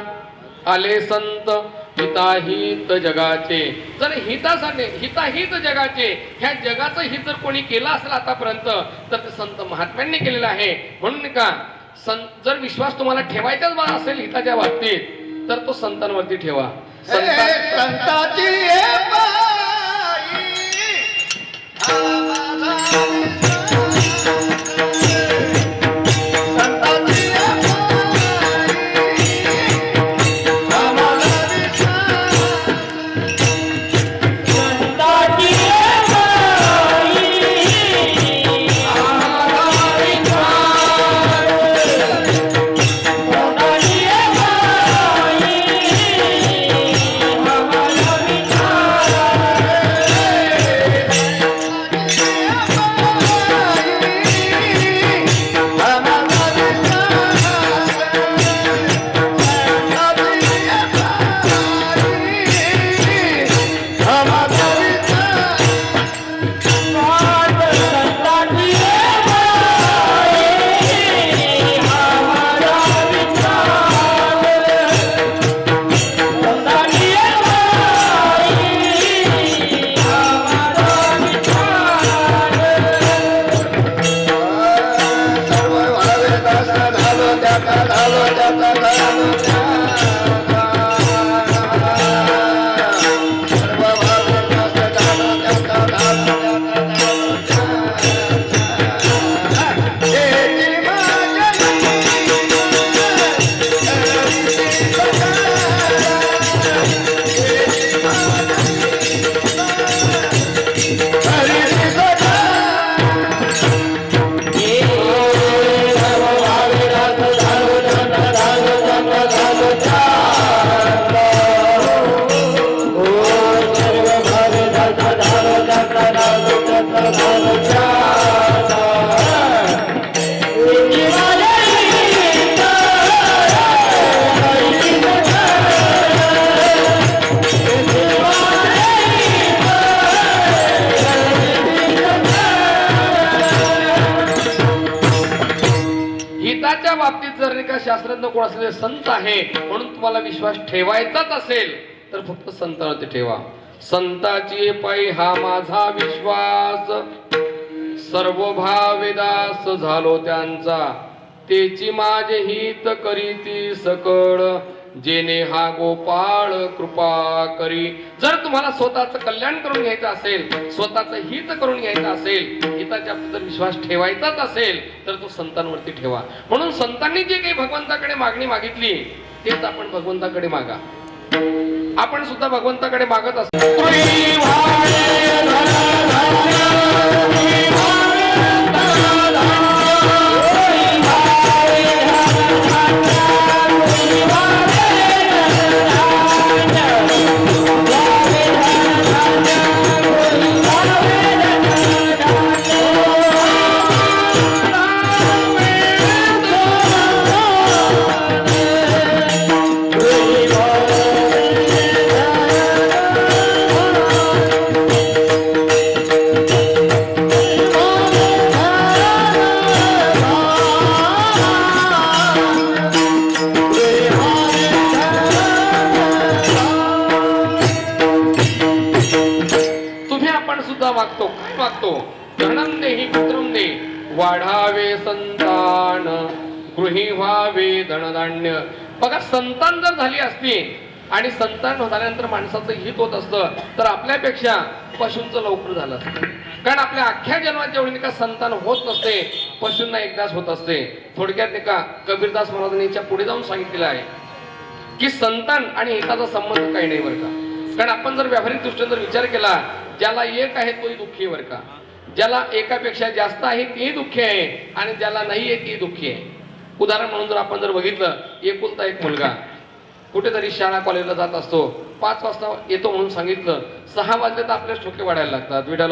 आले संत हिताहित जगाचे. जर हितासाठी हिताहित जगाचे, ह्या जगाचं हित जर कोणी केलं असेल आतापर्यंत तर ते संत महात्म्यांनी केलेलं आहे. म्हणून का जर विश्वास तुम्हाला ठेवायचाच असेल हिताच्या बाबतीत तर तो संतांवरती ठेवा. संताची संतांच्या बाबतीत जर नाही का शास्त्रज्ञ कोण असलेले संत आहे म्हणून तुम्हाला विश्वास ठेवायचाच असेल तर फक्त संतांवरती ठेवा. संताची पायी हा माझा विश्वास, सर्व भावेदास झालो त्यांचा, तेची माझे हित करीती सकळ, जेने हा गोपाळ कृपा करी. जर तुम्हाला स्वतःचं कल्याण करून घ्यायचं असेल, स्वतःचं हित करून घ्यायचं असेल, हिताच्या बाबतीत जर विश्वास ठेवायचाच असेल तर तो संतांवरती ठेवा. म्हणून संतांनी जे काही भगवंताकडे मागणी मागितली तेच आपण भगवंताकडे मागा. आपण सुद्धा भगवंताकडे मागत असतो. मागतो काय मागतो? धनम देहि पुत्रम दे, वाढावे संतान, गृही व्हावे धनधान्य. बघा, संतान जर झाली असती आणि संतान झाल्यानंतर माणसाचं हित होत असतं तर आपल्यापेक्षा पशूंचं लवकर झालं असतं. कारण आपल्या अख्ख्या जन्मात जेवढी का संतान होत नसते, पशूंना एकदाच होत असते. थोडक्यात नाही का कबीरदास महाराजांनी याच्या पुढे जाऊन सांगितलेलं आहे की संतान आणि हिताचा संबंध काही नाही बरं का. कारण आपण जर व्यावहारिक दृष्टीने जर विचार केला, ज्याला एक आहे तोही दुःखी आहे बरं का. ज्याला एकापेक्षा जास्त आहे तेही दुःखी आहे आणि ज्याला नाही आहे तेही दुःखी आहे. उदाहरण म्हणून जर आपण जर बघितलं, एकुलता एक मुलगा कुठेतरी शाळा कॉलेजला जात असतो, 5 वाजता येतो म्हणून सांगितलं, 6 वाजले तर आपल्याच ठोके वाढायला लागतात. विठाल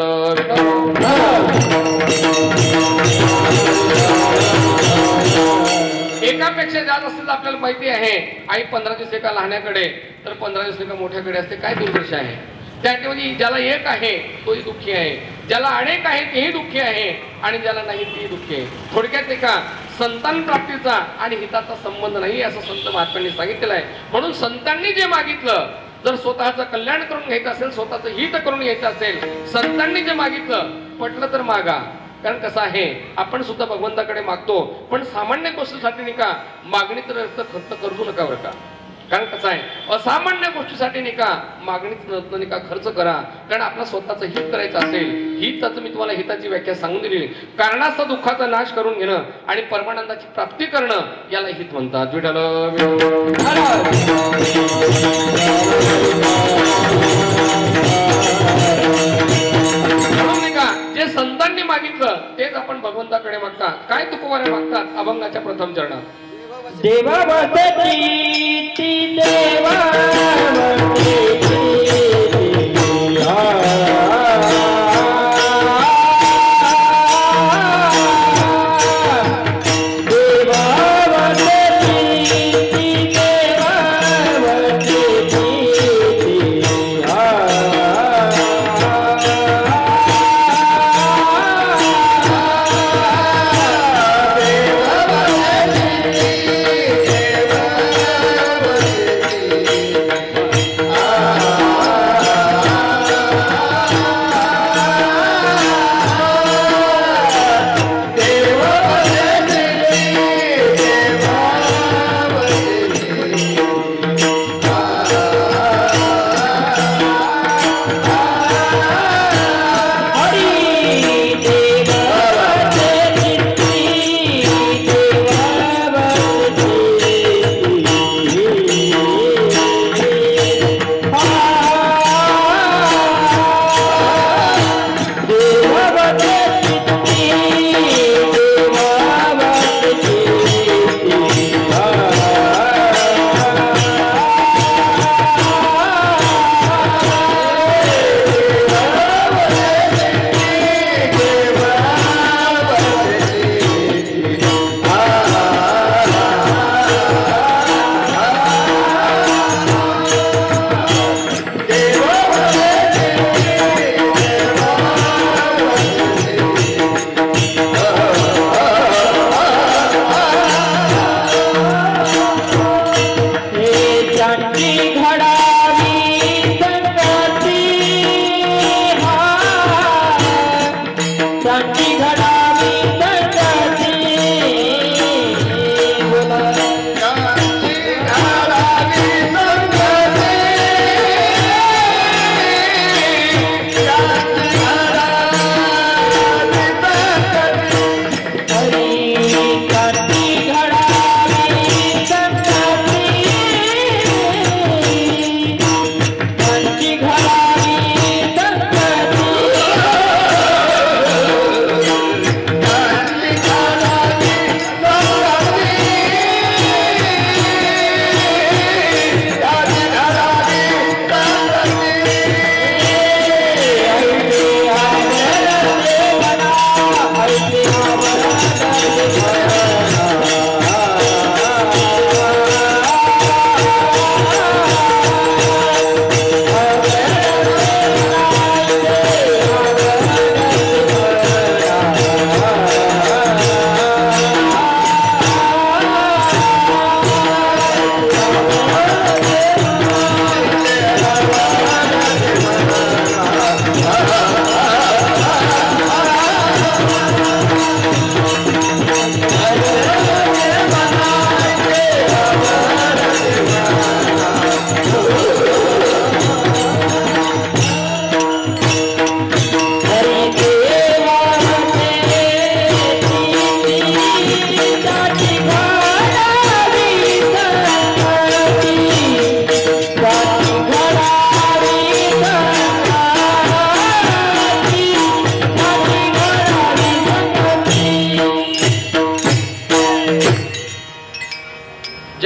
एकापेक्षा जास्त असेल तर आपल्याला माहिती आहे. आई 15 दिवस एका लहान्याकडे तर 15 दिवस एका मोठ्याकडे असते. काय दुर्दशा आहे त्यामध्ये? ज्याला एक आहे तोही दुःखी आहे, ज्याला अनेक आहे तेही दुःखी आहे आणि ज्याला नाही तेही दुःखी आहे. थोडक्यात एका संतान प्राप्तीचा आणि हिताचा संबंध नाही असं संत महात्म्यांनी सांगितलेलं आहे. म्हणून संतांनी जे मागितलं, जर स्वतःचं कल्याण करून घ्यायचं असेल, स्वतःचं हित करून घ्यायचं असेल, संतांनी जे मागितलं पटलं तर मागा. कारण कसं आहे, आपण सुद्धा भगवंताकडे मागतो पण सामान्य गोष्टीसाठी नाही का मागणीत खर्च करू नका बरं का. कारण कसं आहे, असामान्य गोष्टीसाठी नाही का मागणीत नाही का खर्च करा. कारण आपला स्वतःचं हित करायचं असेल, हिताचं मी तुम्हाला हिताची व्याख्या सांगून दिली. कारणाचा दुःखाचा नाश करून घेणं आणि परमानंदाची प्राप्ती करणं याला हित म्हणतात. विठाल जे संतांनी मागितलं तेच आपण भगवंताकडे मागतात. काय तुकोबारे मागतात अभंगाच्या प्रथम चरणात? देवावती ती देवावती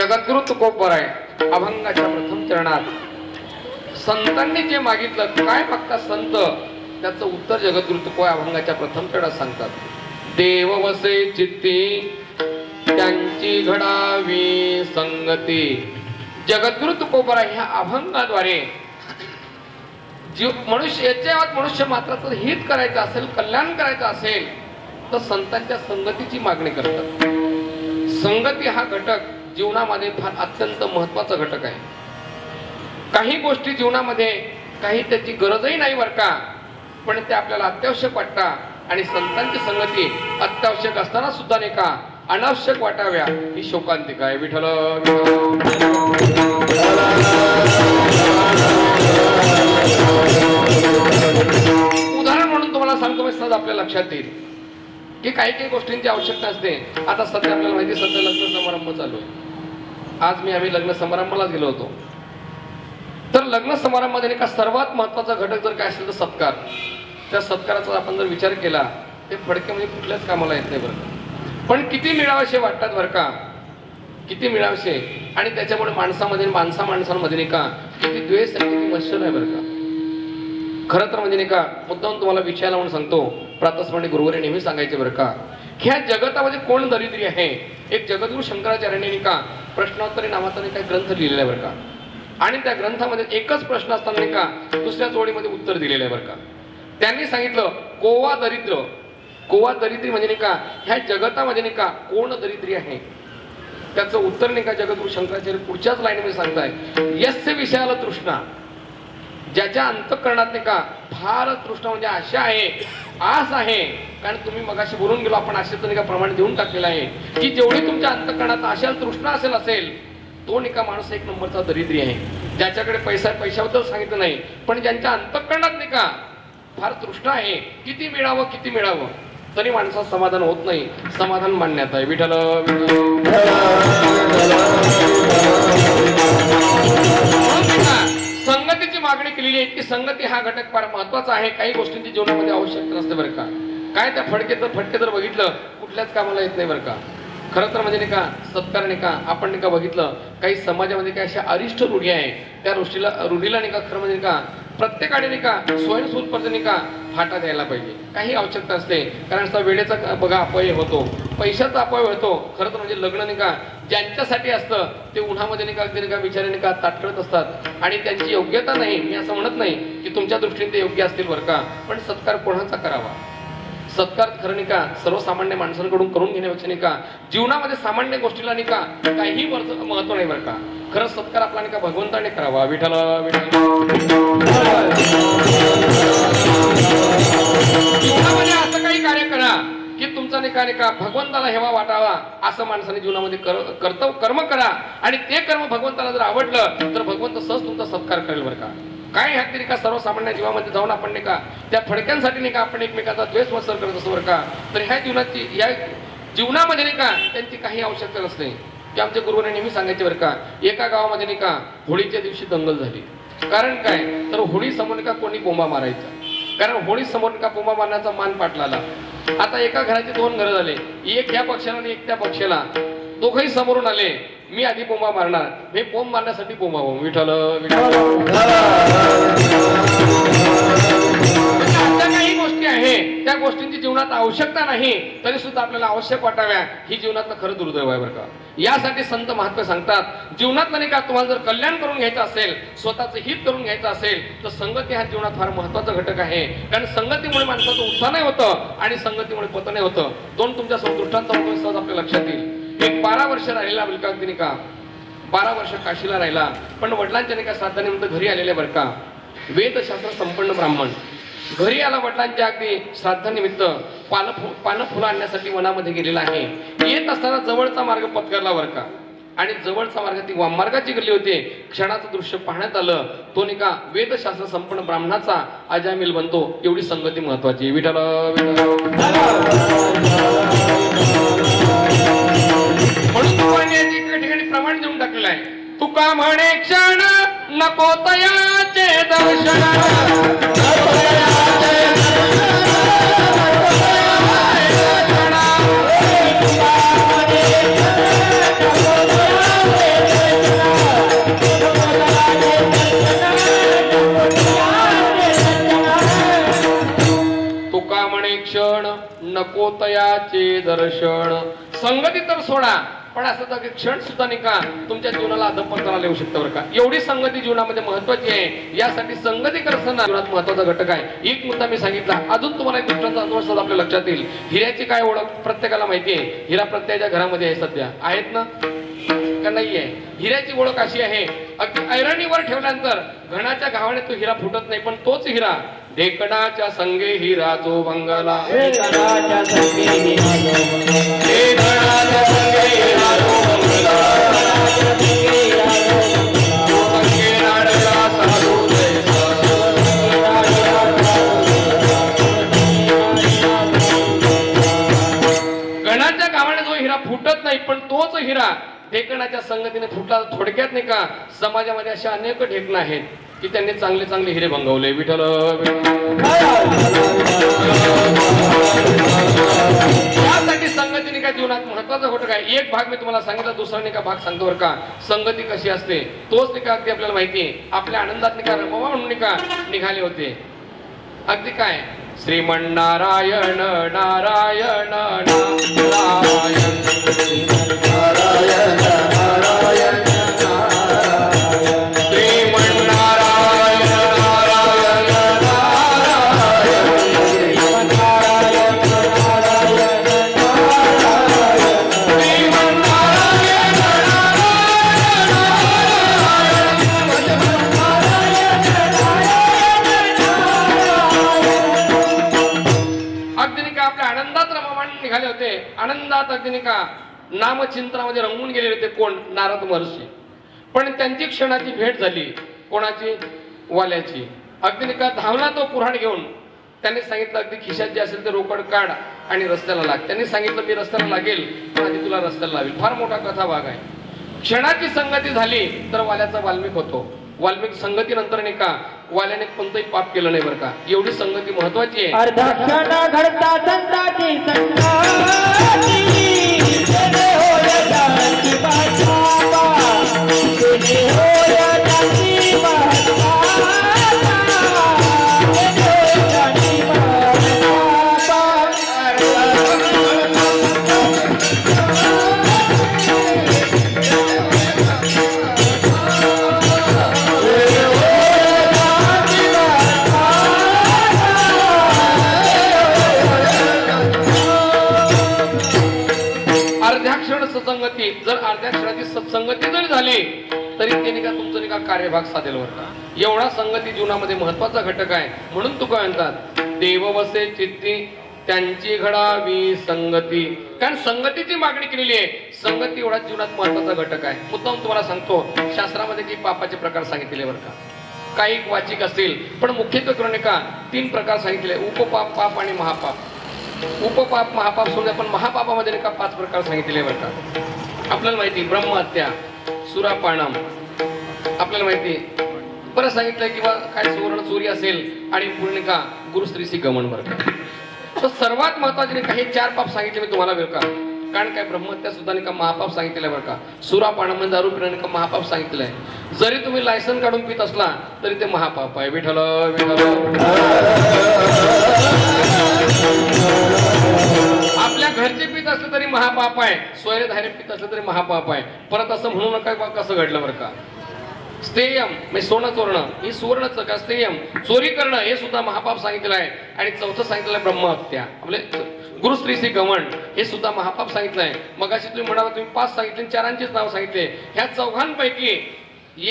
जगद्गुरु तुकोबराय अभंगाच्या प्रथम चरणात संतांनी जे मागितलं, काय मागतात संत, त्याचं उत्तर जगद्गुरु तुकोबा अभंगाच्या प्रथम चरणात सांगतात. देव वसे चित्ती त्यांची घडावी संगती. जगद्गुरु तुकोबरा ह्या अभंगाद्वारे जीव मनुष्य मात्राचं हित करायचं असेल, कल्याण करायचं असेल तर संतांच्या संगतीची मागणी करतात. संगती हा घटक जीवनामध्ये फार अत्यंत महत्वाचा घटक आहे. काही गोष्टी जीवनामध्ये काही त्याची गरजही नाही बरं का, पण ते आपल्याला अत्यावश्यक वाटतात आणि संतांची संगती अत्यावश्यक असताना सुद्धा नाही का अनावश्यक वाटाव्या ही शोकांतिका आहे. विठ्ठल उदाहरण म्हणून तुम्हाला सांगतो, मी सहज आपल्या लक्षात येईल की काही काही गोष्टींची आवश्यकता असते. आता सध्या आपल्याला माहिती, सध्या लग्न समारंभ चालू आहे. आज आम्ही लग्न समारंभाला गेलो होतो. तर लग्न समारंभामध्ये का सर्वात महत्वाचा घटक जर काय असेल तर सत्कार. त्या सत्काराचा आपण जर विचार केला ते फडके म्हणजे कुठल्याच कामाला येत नाही बरं. पण किती मिळावेसे वाटतात बरं का, किती मिळावेसे. आणि त्याच्यामुळे माणसामध्ये माणसांमध्ये नाही का किती द्वेष आणि किती मत्सर आहे बरं का. खरं तर म्हणजे नाही का मुद्दाम तुम्हाला विचारायला म्हणून सांगतो, प्रातस्मरणी गुरुवारी नेहमी सांगायचे बरं का, ह्या जगतामध्ये कोण दरिद्री आहे. एक जगद्गुरु शंकराचार्यांनी नाही का प्रश्नोत्तरी नावाचा नाही काय ग्रंथ लिहिलेला आहे बरं का. आणि त्या ग्रंथामध्ये एकच प्रश्न असताना नाही का दुसऱ्या जोडीमध्ये उत्तर दिलेलं आहे बरं का. त्यांनी सांगितलं कोवा दरिद्र. कोवा दरिद्री म्हणजे नाही का ह्या जगतामध्ये नाही का कोण दरिद्री आहे. त्याचं उत्तर नाही का जगद्गुरु शंकराचार्य पुढच्याच लाईनमध्ये सांगताय, यस्य विषयाला तृष्णा. ज्याच्या अंतःकरणात नाही का फार तृष्णा म्हणजे आशा आहे, आस आहे. कारण तुम्ही मगाशी बोलून गेलो आपण आशेचं नाही का प्रमाण देऊन टाकलेलं आहे की जेवढी तुमच्या अंतःकरणात आशा तृष्णा असेल तो नाही का माणूस एक नंबरचा दरिद्री आहे. ज्याच्याकडे पैशाबद्दल सांगितलं नाही, पण ज्यांच्या अंतःकरणात नाही का फार तृष्णा आहे, किती मिळावं तरी माणसाचं समाधान होत नाही. समाधान मानण्यात आहे. विठ्ठल संगतीची मागणी केलेली आहे की संगती हा घटक फार महत्वाचा आहे. काही गोष्टींची जीवनामध्ये आवश्यकता नसते बरं का. काय त्या फटके जर बघितलं कुठल्याच कामाला येत नाही बरं का. खरं तर म्हणजे नाही का सत्कार नाही का आपण नाही का बघितलं काही समाजामध्ये काय अशा अरिष्ट रूढी आहे. त्या रूढीला नाही का खरं म्हणजे का प्रत्येकाने नाही का स्वयंस्फूर्तपणे नाही का फाटा द्यायला पाहिजे. काही आवश्यकता असते. कारण वेळेचा बघा अपव्यय होतो, पैशाचा अपव्यय होतो. खरं तर म्हणजे लग्न नाही का ज्यांच्यासाठी असतं ते उन्हामध्ये नाही का अगदी नाही का बिचारे नाही का ताटकळत असतात आणि त्यांची योग्यता नाही. मी असं म्हणत नाही की तुमच्या दृष्टीने ते योग्य असतील बरं का, पण सत्कार कोणाचा करावा. सत्कार खरं नाही का सर्वसामान्य माणसांकडून करून घेण्यापेक्षा नाही का जीवनामध्ये सामान्य गोष्टीला नाही का काही महत्व नाही बरं का. खरं सत्कार आपला नाही का भगवंताने करावा. विठ्ठल जीवनामध्ये असं काही कार्य करा की तुमचा नाही का भगवंताला हेवा वाटावा असं माणसाने जीवनामध्ये कर्म करा. आणि ते कर्म भगवंताला जर आवडलं तर भगवंत सहज तुमचा सत्कार करेल बरं का. काय ह्या तरी का सर्वसामान्य जीवामध्ये जाऊन आपण नाही का त्या फडक्यांसाठी नाही का आपण एकमेकांचा द्वेष मत्सर करत असतो बरं का. तर ह्या जीवनामध्ये नाही का त्यांची काही आवश्यकता नसते. की आमच्या गुरुवारी नेहमी सांगायचे बरं का, एका गावामध्ये नाही का होळीच्या दिवशी दंगल झाली. कारण काय तर होळी समोर का कोणी बोंबा मारायचा. कारण होळी समोर का बोंबा मारण्याचा मान पाटलाला. आता एका घराचे दोन घरं झाले, एक ह्या पक्षाला आणि एक त्या पक्षाला. दोघंही समोरून आले, मी आधी बोंबा मारणार, हे बोंब मारण्यासाठी बोंबा बोंब. विठ्ठल अशा काही गोष्टी आहे त्या गोष्टींची जीवनात आवश्यकता नाही तरी सुद्धा आपल्याला आवश्यक वाटाव्या ही जीवनातलं खरं दुर्दैव आहे बरं का. यासाठी संत महात्मे सांगतात जीवनात नाही का तुम्हाला जर कल्याण करून घ्यायचं असेल, स्वतःचं हित करून घ्यायचं असेल तर संगती हा जीवनात फार महत्वाचा घटक आहे. कारण संगतीमुळे माणसाचं उत्थानही होतं आणि संगतीमुळे पतनही होतं. दोन तुमच्या दृष्टांत सहज आपल्या लक्षात येईल. एक 12 वर्ष राहिलेला बिलकांती का 12 वर्ष काशीला राहिला, पण वडिलांच्या नाही का श्राद्धानिमित्त घरी आलेले बरं का. वेदशास्त्र संपन्न ब्राह्मण घरी आला, वडिलांच्या अगदी श्राद्धानिमित्त पानं फुलं आणण्यासाठी वनामध्ये गेलेला आहे. येत असताना जवळचा मार्ग पत्करला बरं का. आणि जवळचा मार्ग ती वाममार्गाची गेली होती. क्षणाचं दृश्य पाहण्यात आलं, तो नाही का वेदशास्त्र संपन्न ब्राह्मणाचा अजामिल बनतो. एवढी संगती महत्वाची. विठ्ठल म्हणून तुका ठिकाणी प्रमाण देऊन टाकलेलं आहे. तुका म्हणे क्षण नको तयाचे दर्शन. दर्शन. संगती तर सोडा, पण असं तर क्षण सुद्धा नाही का तुमच्या जीवनाला अधपतनाला येऊ शकतं बरं का. एवढी संगती जीवनामध्ये महत्वाची आहे. यासाठी संगती करताना जीवनात महत्वाचा घटक आहे. एक मुद्दा मी सांगितला, अजून तुम्हाला एक गोष्टांचा अनुभव आपल्या लक्षात येईल. हिऱ्याची काय ओळख प्रत्येकाला माहिती आहे. हिरा प्रत्येकाच्या घरामध्ये आहे सध्या, आहेत ना का नाहीये. हिऱ्याची ओळख अशी आहे, अगदी ऐरणीवर ठेवल्यानंतर घणाच्या गावाने तो हिरा फुटत नाही, पण तोच हिरा ढेकणाच्या संगे हिरा जो बंगाला. ढेकणाच्या संगे हिरा जो बंगाला. ढेकणाच्या संगे हिरा जो बंगाला. तो संगे नाडला साधू जैसा. गणाच्या गावाने जो हिरा फुटत नाही, पण तोच हिरा ढेकणाच्या संगतीने फुटला. थोडक्यात नाही का समाजामध्ये अशा अनेक ढेकणं आहेत की त्यांनी चांगले चांगले हिरे भंगवले. विठ्ठल यासाठी संगतीने काय जीवनात महत्वाचा घटक आहे. एक भाग मी तुम्हाला सांगितला, दुसरा नाही का भाग सांगतो बरं का. संगती कशी असते तोच नाही का अगदी आपल्याला माहिती आहे. आपल्या आनंदात नाही का रमवा म्हणून नाही का निघाले होते. अगदी काय श्रीमन्नारायण नारायण नारायण नारायण नारायण निघाले होते. आनंदात अगदी नाही का नामचिंतनामध्ये रंगून गेलेले होते. कोण? नारद महर्षी. पण त्यांची क्षणाची भेट झाली. कोणाची? वाल्याची. अगदी नाही का धावला तो पुराण घेऊन. त्यांनी सांगितलं अगदी खिशात जे असेल ते रोकड काढ आणि रस्त्याला लाग. त्यांनी सांगितलं मी रस्त्याला लागेल, पण आधी तुला रस्त्याला लावेल. फार मोठा कथा भाग आहे. क्षणाची संगती झाली तर वाल्याचा वाल्मिक होतो. वाल्मिक संगतीनंतर नाही का वाल्याने कोणतंही पाप केलं नाही बरं का. एवढी संगती महत्वाची आहे. अर्धा क्षण घडता संताची संगाती. तेने होय जानकी बाबा. तेने होय जानकी बाबा. तेने होय जानकी सत्संगती जर अर्ध्या क्षणाची सत्संगती जरी झाली तरी त्याने का तुमचं नाही का कार्यभाग साधेल बरं का. एवढा संगती जीवनामध्ये महत्वाचा घटक आहे. म्हणून तुका म्हणतात देव वसे चित्ती त्यांची घडावी संगती. कारण संगतीची मागणी केलेली आहे. संगती एवढा जीवनात महत्वाचा घटक आहे. मुद्दाम तुम्हाला सांगतो, शास्त्रामध्ये काही पापाचे प्रकार सांगितले बरं का. काही वाचिक असतील, पण मुख्यत्वे करून का 3 प्रकार सांगितले. उपपाप, पाप आणि महापाप. उपपाप महापाप सोडून आपण महापापामध्ये नाही का 5 प्रकार सांगितले बरं का. आपल्याला माहिती ब्रह्महत्या, सुरापानम, आपल्याला माहिती बरं सांगितलं किंवा काय सुवर्ण चोरी असेल आणि पूर्ण का गुरुस्त्रीशी गमन बरं का. तर सर्वात महत्वाचे नाही का हे 4 पाप सांगितले मी तुम्हाला बरं का. कारण काय ब्रह्महत्या सुद्धा नाही का महापाप सांगितलेलं बरं का. सुरापानम म्हणजे दारू पिणं का महापाप सांगितलं आहे. जरी तुम्ही लायसन काढून पित असला तरी ते महापाप आहे. विठ्ठल विठ्ठल. आपल्या घरचे पित असले तरी महापाप आहे. सोयरे धारे पित असले तरी महापाप आहे. परत असं म्हणू नका कसं घडलं बरं का. स्थेयम म्हणजे सोनं चोरणं, ही सुवर्णच का स्थेयम चोरी करणं हे सुद्धा महापाप सांगितलेलं आहे. आणि चौथं सांगितलं आहे ब्रह्महत्या, आपले गुरुस्त्रीशी गमन, हे सुद्धा महापाप सांगितलं आहे. मग अशी तुम्ही म्हणाला तुम्ही 5 सांगितले, 4ंचीच नाव सांगितले. ह्या 4पैकी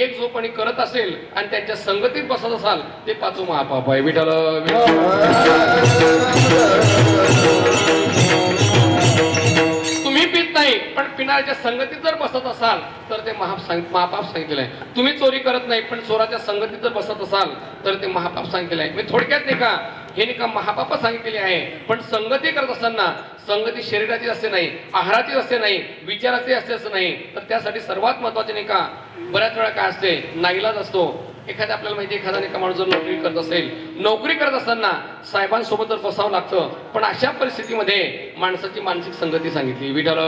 एक जो कोणी करत असेल आणि त्यांच्या संगतीत बसत असाल ते 5वं महापाप आहे. विठ्ठल. तुम्ही पित नाही पण पिणाऱ्याच्या संगतीत जर बसत असाल तर ते महापाप सांगितलेलं आहे. तुम्ही चोरी करत नाही पण चोराच्या संगतीत जर बसत असाल तर ते महापाप सांगितलेलं आहे. मी थोडक्यात नाही का हे नाही का महापाप सांगितलेले आहे. पण संगती करत असताना संगती शरीराची असते नाही, आहाराची असते नाही, विचाराची असते असं नाही. तर त्यासाठी सर्वात महत्वाचे नाही का बऱ्याच वेळा काय असते नाईलाज असतो. एखाद्या आपल्याला माहिती एखादा नाही का माणूस जर नोकरी करत असेल, नोकरी करत असताना साहेबांसोबत जर बसावं लागतं. पण अशा परिस्थितीमध्ये माणसाची मानसिक संगती सांगितली. विठ्ठल.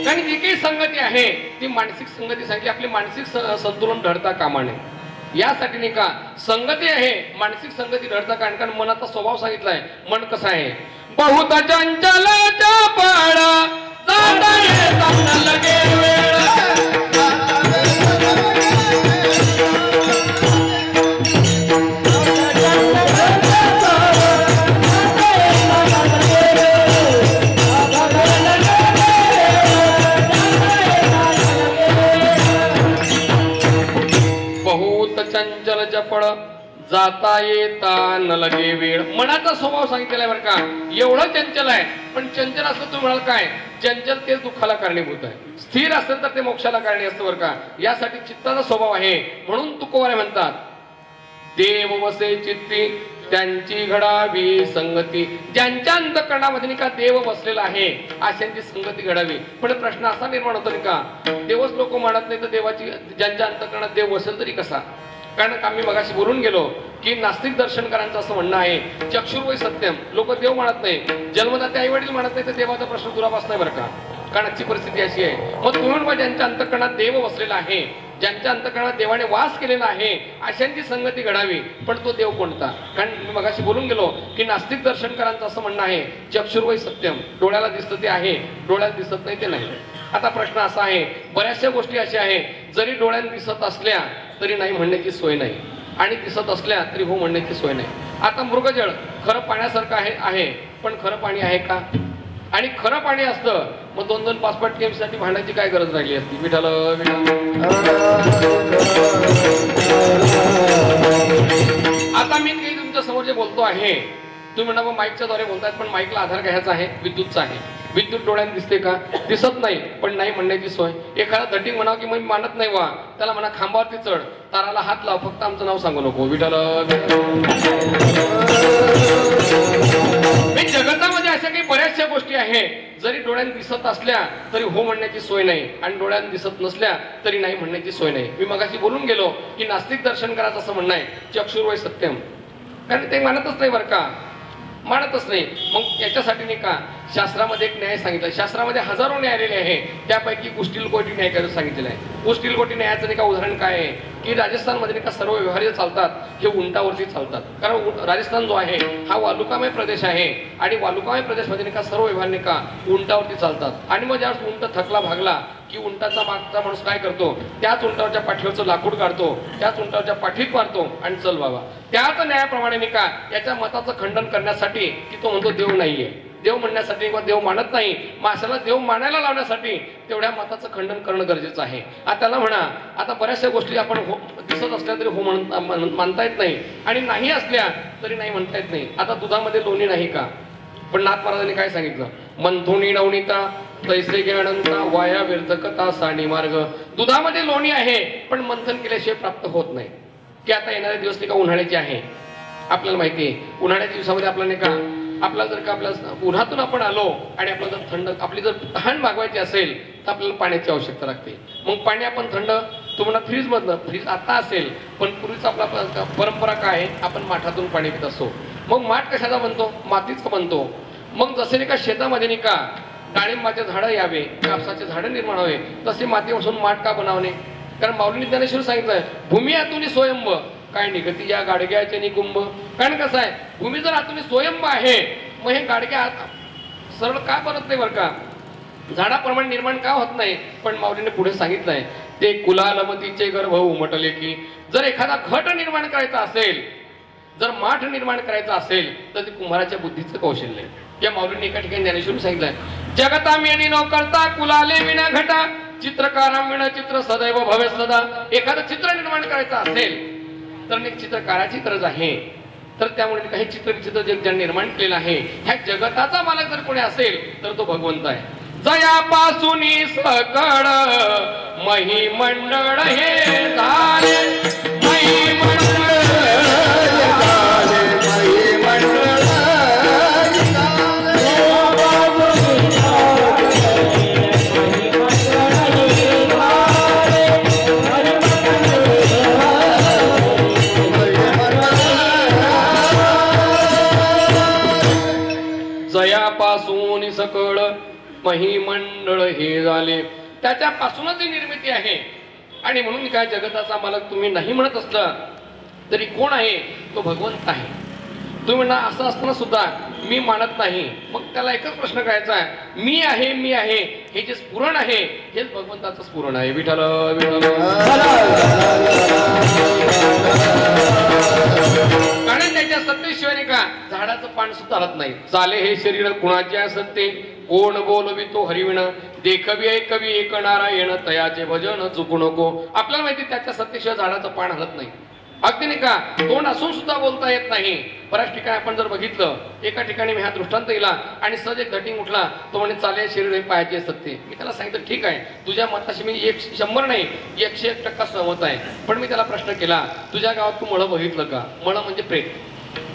कारण जी काही संगती आहे ती मानसिक संगती सांगितली. आपली मानसिक संतुलन ढळता कामा नये. यासाठी नाही का संगती आहे, मानसिक संगती घडतं. कारण मनाचा स्वभाव सांगितलाय. मन कसं आहे, बहुत चंचलच्या पाडा जाता येता न लगे वेळ. बहुत चंचल चपळ जाता येता न लगे वेळ. मनाचा स्वभाव सांगितलेला आहे बरं का. एवढं चंचल आहे, पण चंचल असलं तुम्ही म्हणाल काय, चंचल तेच दुःखाला कारणीभूत आहे. स्थिर असेल तर ते मोक्षाला कारणी असतं बरं का. यासाठी चित्ताचा स्वभाव आहे. म्हणून तुकोबारे म्हणतात, देव वसे चित्ती त्यांची घडावी संगती. ज्यांच्या अंतःकरणामध्ये नाही का देव बसलेला आहे अशांची संगती घडावी. पण प्रश्न असा निर्माण होतो नाही का, देवच लोक मानत नाही तर देवाची, ज्यांच्या अंतःकरणात देव बसेल तरी कसा. कारण आम्ही मगाशी बोलून गेलो की नास्तिक दर्शनकारांचं असं म्हणणं आहे, चक्षुर्वै सत्यम. लोक देव मानत नाही, जन्मदाते आई वडील मानत नाही तर देवाचा प्रश्न दुराभास नाही बरं का. कारण आजची परिस्थिती अशी आहे. मग तुम्ही ज्यांच्या अंतःकरणात देव बसलेला आहे, ज्यांच्या अंतःकरणात देवाने वास केलेला आहे अशांची संगती घडावी. पण तो देव कोणता. कारण मी मगाशी बोलून गेलो की नास्तिक दर्शनकारांचं असं म्हणणं आहे, चक्षुर्वै सत्यम. डोळ्याला दिसतं ते आहे, डोळ्याला दिसत नाही ते नाही. आता प्रश्न असा आहे, बऱ्याचशा गोष्टी अशा आहे जरी डोळ्याने दिसत असल्या तरी नाही म्हणण्याची सोय नाही, आणि दिसत असल्या तरी हो म्हणण्याची सोय नाही. आता मृगजळ खरं पाण्यासारखं आहे, पण खरं पाणी आहे का. आणि खरं पाणी असतं मग 2-2, 5-5 टीएमसाठी भांडायची काय गरज राहिली असती. विठाल आता मी काही तुमच्या समोर जे बोलतो आहे, तुम्ही म्हणा मग माईकच्या द्वारे बोलतायत, पण माईकला आधार घ्यायचा आहे विद्युतचा आहे. विद्युत डोळ्याने दिसते का, दिसत नाही, पण नाही म्हणण्याची सोय. एखादा धटिंग म्हणावं की मी मानत नाही वा, त्याला म्हणा खांबावरती चढ, ताराला हात लाव, फक्त आमचं नाव सांगू नको. विठाल जगतामध्ये अशा काही बऱ्याचशा गोष्टी आहेत जरी डोळ्याने दिसत असल्या तरी हो म्हणण्याची सोय नाही, आणि डोळ्याने दिसत नसल्या तरी नाही म्हणण्याची सोय नाही. मी मगाशी बोलून गेलो की नास्तिक दर्शनकाराचं असं म्हणणं आहे, चक्षुर्वै सत्यम. कारण ते मानतच नाही बरं का, मानतच नाही. मग याच्यासाठी नाही का शास्त्रामध्ये एक न्याय सांगितला. शास्त्रामध्ये हजारो न्याय आलेले आहे, त्यापैकी कुष्टिलकोटी न्याय करायचं सांगितलेलं आहे. कुष्टिलकोटी न्यायाचं नाही का उदाहरण काय आहे की राजस्थानमध्ये नाही का सर्व व्यवहार चालतात हे उंटावरती चालतात. कारण राजस्थान जो आहे हा वालुकामय प्रदेश आहे, आणि वालुकामय प्रदेशमध्ये नाही का सर्व व्यवहार नाही का उंटावरती चालतात. आणि मग ज्यावेळेस उंट थकला भागला की उंटाचा मागचा माणूस काय करतो, त्याच उंटावरच्या पाठीवरचं लाकूड काढतो, त्याच उंटावरच्या पाठीत मारतो आणि चल बाबा. त्याच न्यायाप्रमाणे नाही का याच्या मताचं खंडन करण्यासाठी की तो म्हणतो देव नाहीये, देव म्हणण्यासाठी किंवा देव मानत नाही, माणसाला देव मानायला लावण्यासाठी तेवढ्या मताचं खंडन करणं गरजेचं आहे. आता त्याला म्हणा, आता बऱ्याचशा गोष्टी आपण हो दिसत असल्या तरी हो मानता येत नाही, आणि नाही असल्या तरी नाही म्हणता येत नाही. आता दुधामध्ये लोणी नाही का, पण नाथ महाराजांनी काय सांगितलं, मंथुनी नवनीता तैसे ज्ञानंता वाया व्यर्थकता साणी मार्ग. दुधामध्ये लोणी आहे पण मंथन केल्याशिवाय प्राप्त होत नाही. की आता येणारे दिवस नाही का उन्हाळ्याचे आहे, आपल्याला माहिती आहे. उन्हाळ्याच्या दिवसामध्ये आपल्याला नाही का, आपल्याला जर का आपल्या उन्हातून आपण आलो आणि आपल्याला जर थंड, आपली जर तहान भागवायची असेल तर आपल्याला पाण्याची आवश्यकता लागते. मग पाणी आपण थंड, तुम्हाला फ्रीज मधलं, फ्रीज आता असेल पण पूर्वीच आपला परंपरा काय आहे, आपण माठातून पाणी पित असतो. मग माठ कशाचा बनतो, मातीचा बनतो. मग जसे नाही का शेतामध्ये नाही का डाळिंबाचे झाडं यावे, कापसाचे झाडं निर्माण व्हावे, तसे मातीपासून माठ का बनवणे. कारण माऊलींनी ज्ञानेश्वर सांगितलंय, भूमी आतून स्वयंभ काय निघती या गाडग्याचे निकुंभ. कारण कसं आहे, भूमी जर आतून स्वयंभ आहे मग हे गाडग्या सरळ का बनत नाही बरं का, झाडाप्रमाणे निर्माण का होत नाही. पण माऊलीने पुढे सांगितलंय, ते कुलालमतीचे गर्भ उमटले की. जर एखादा घट निर्माण करायचा असेल, जर माठ निर्माण करायचा असेल तर ते कुंभाराच्या बुद्धीचं कौशल्य आहे. या माऊलीने एका ठिकाणी ज्ञानेश्वर सांगितलंय, जगता मेनी न करता कुलाले विना घटा, चित्रकारा विना चित्र सदैव भवे सदा. एखादं चित्र निर्माण करायचं असेल तर एक चित्रकाराची गरज आहे. तर त्यामुळे काही चित्रविचित्र जग ज्यांनी निर्माण केलेलं आहे, ह्या जगताचा मालक जर कोणी असेल तर तो भगवंत आहे. जयापासून सकळ मही मंडळ हे झाले, मही मंडळ जयापासून सकळ महिमंडळ हे झाले. त्याच्यापासूनच ही निर्मिती आहे. आणि म्हणून काय जगताचा मालक तुम्ही नाही म्हणत असता तरी कोण आहे? तो भगवंत आहे. तुम्ही म्हणा असं असताना सुद्धा मी मानत नाही. मग त्याला एकच प्रश्न करायचा आहे, मी आहे हे जे स्फुरण आहे हेच भगवंताचं स्फुरण आहे. विठ्ठल विठ्ठल. कारण त्याच्या सत्तेशिवाय नाही का झाडाचं पान सुद्धा हलत नाही. चाले हे शरीर कुणाचे असते, कोण बोलवितो हरिविण, देखवी ऐकवी एक नारायण, तयाचे भजन चुकू नको. आपल्याला माहिती त्याच्या सत्तेशिवाय झाडाचं पान हलत नाही. अगदी नाही का तोंड असून सुद्धा बोलता येत नाही. बऱ्याच ठिकाणी आपण जर बघितलं, एका ठिकाणी मी हा दृष्टांत दिला आणि सहज एक धटिंग उठला, तो म्हणे चाले शरीर हे पायाचे सत्य. मी त्याला सांगितलं ठीक आहे, तुझ्या मताशी मी 100 नाही 101% सहमत आहे. पण मी त्याला प्रश्न केला, तुझ्या गावात तू मळं बघितलं का? मळं म्हणजे प्रेत.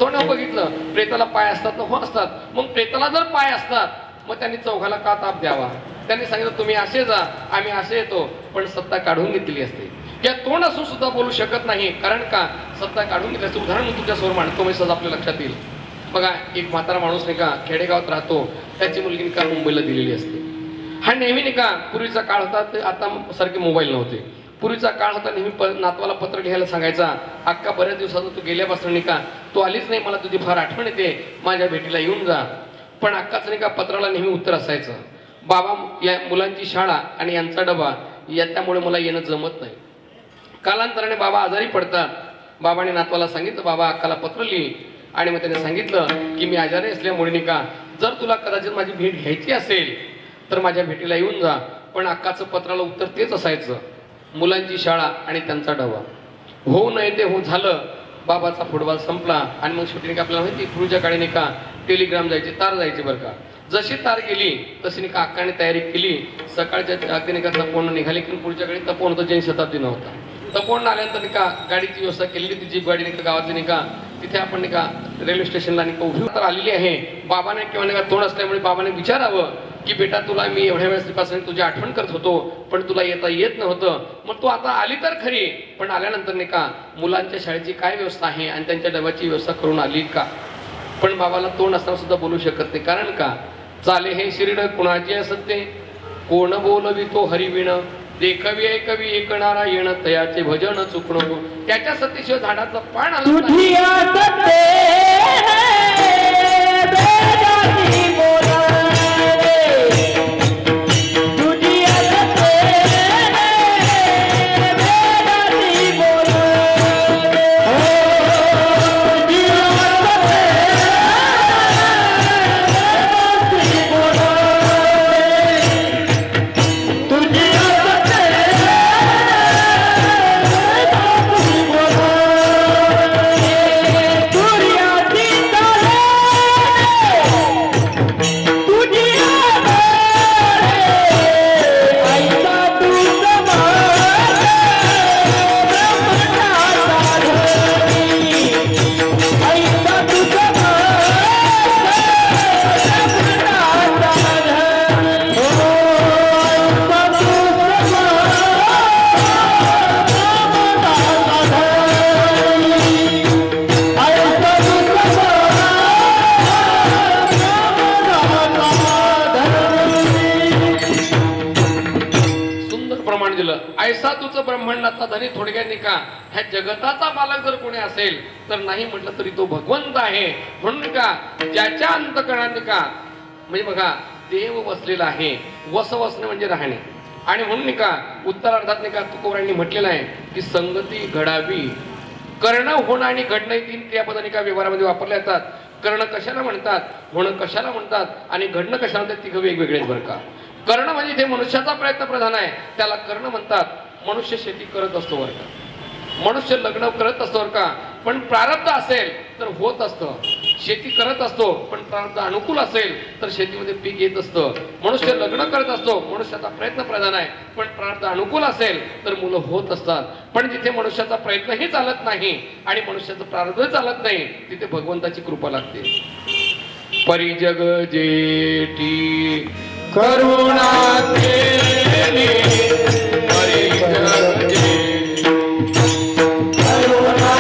तो न बघितलं. प्रेताला पाय असतात ना? हो असतात. मग प्रेताला जर पाय असतात मग त्यांनी चौघाला का ताप द्यावा? त्यांनी सांगितलं तुम्ही असे जा, आम्ही असे येतो. पण सत्ता काढून घेतली असते. या तोंड असून सुद्धा बोलू शकत नाही. कारण का? सत्ता काढून घेतल्याचं उदाहरण मी तुमच्यासमोर मांडतो, म्हणजे सहज आपल्या लक्षात येईल. बघा, एक म्हातारा माणूस नाही का खेडेगावात राहतो, त्याची मुलगी नाही का मुंबईला दिलेली असते. हा नेहमी नाही का, पूर्वीचा काळ होता ते आता सारखे मोबाईल नव्हते. पूर्वीचा काळ होता, नेहमी नातवाला पत्र घ्यायला सांगायचा. अक्का बऱ्याच दिवसात तू गेल्यापासून नाही का तू आलीच नाही, मला तुझी फार आठवण येते, माझ्या भेटीला येऊन जा. पण अक्काच नाही का पत्राला नेहमी उत्तर असायचं, बाबा या मुलांची शाळा आणि यांचा डबा त्यामुळे मला येणं जमत नाही. कालांतराने बाबा आजारी पडतात. बाबाने नातवाला सांगितलं, बाबा अक्काला पत्र लिही. आणि मग त्याने सांगितलं की मी आजारी असल्यामुळे नाही का जर तुला कदाचित माझी भेट घ्यायची असेल तर माझ्या भेटीला येऊन जा. पण अक्काचं पत्राला उत्तर तेच असायचं, मुलांची शाळा आणि त्यांचा डबा. होऊ नये ते हो झालं. बाबाचा फुटबॉल संपला. आणि मग शेवटी आपल्याला माहिती पूर्वीच्या काळी नाही का टेलिग्राम जायचे, तार जायचे बरं का. जशी तार गेली तशी नाही का अक्काने तयारी केली. सकाळच्या अगदी नाही का तपोवन निघाली. की पुढच्या काळी तपोवन होतं, जैन शताब्दी नव्हता. तपोवन आल्यानंतर नाही का गाडीची व्यवस्था केलेली, ती जीप गाडी नाही का गावातली नाही का तिथे आपण नाही का रेल्वे स्टेशनला नाही का उभी तर आलेली आहे. बाबाने किंवा नाही का तोंड असल्यामुळे बाबाने विचारावं की बेटा तुला मी एवढ्या वेळेसपासून तुझी आठवण करत होतो पण तुला येता येत नव्हतं. मग तू आता आली तर खरी, पण आल्यानंतर नाही का मुलांच्या शाळेची काय व्यवस्था आहे आणि त्यांच्या डब्याची व्यवस्था करून आली का? पण बाबाला तोंड असताना सुद्धा बोलू शकत नाही. कारण का? चाले हे शरीर कुणाचे असते, कोण बोलवितो हरिविण, देखवी ऐकवी एक नारायण, तयाचे भजन चुक नको. त्याच्या सतीशिवाय झाडाचं पान आलं नाही. तुझी असते वेदाची बोलावे, तुझी असते वेदाची बोलावे, तुझी असते वेदाची बोलावे, तुझी ऐसा तुझं ब्रह्मांडाचा धनी. थोडक्यात का ह्या जगताचा मालक जर कोणी असेल तर नाही म्हटलं तरी तो भगवंत आहे. म्हणून का ज्याच्या अंतकरणात का म्हणजे बघा देव वसलेला आहे. वसणे म्हणजे राहणे. आणि म्हणून का उत्तरार्धात का तुकोबांनी म्हटलेलं आहे की संगती घडावी. कर्ण होणं आणि घडणं हे 3 क्रियापदाने का व्यवहारामध्ये वापरले जातात. कर्ण कशाला म्हणतात, होणं कशाला म्हणतात आणि घडणं कशाला म्हणतात, तिघं वेगवेगळेच बरं का. कर्ण म्हणजे जे मनुष्याचा प्रयत्न प्रधान आहे त्याला कर्ण म्हणतात. मनुष्य शेती करत असतो बरं का, मनुष्य लग्न करत असतो बरं का, पण प्रारब्ध असेल तर होत असतं. शेती करत असतो पण प्रारब्ध अनुकूल असेल तर शेतीमध्ये पीक येत असतं. मनुष्य लग्न करत असतो, मनुष्याचा प्रयत्न प्रधान आहे, पण प्रारब्ध अनुकूल असेल तर मुलं होत असतात. पण जिथे मनुष्याचा प्रयत्नही चालत नाही आणि मनुष्याचं प्रारब्ध चालत नाही तिथे भगवंताची कृपा लागते. परिजग जेठी करुणा केली, परिजग जेठी करुणा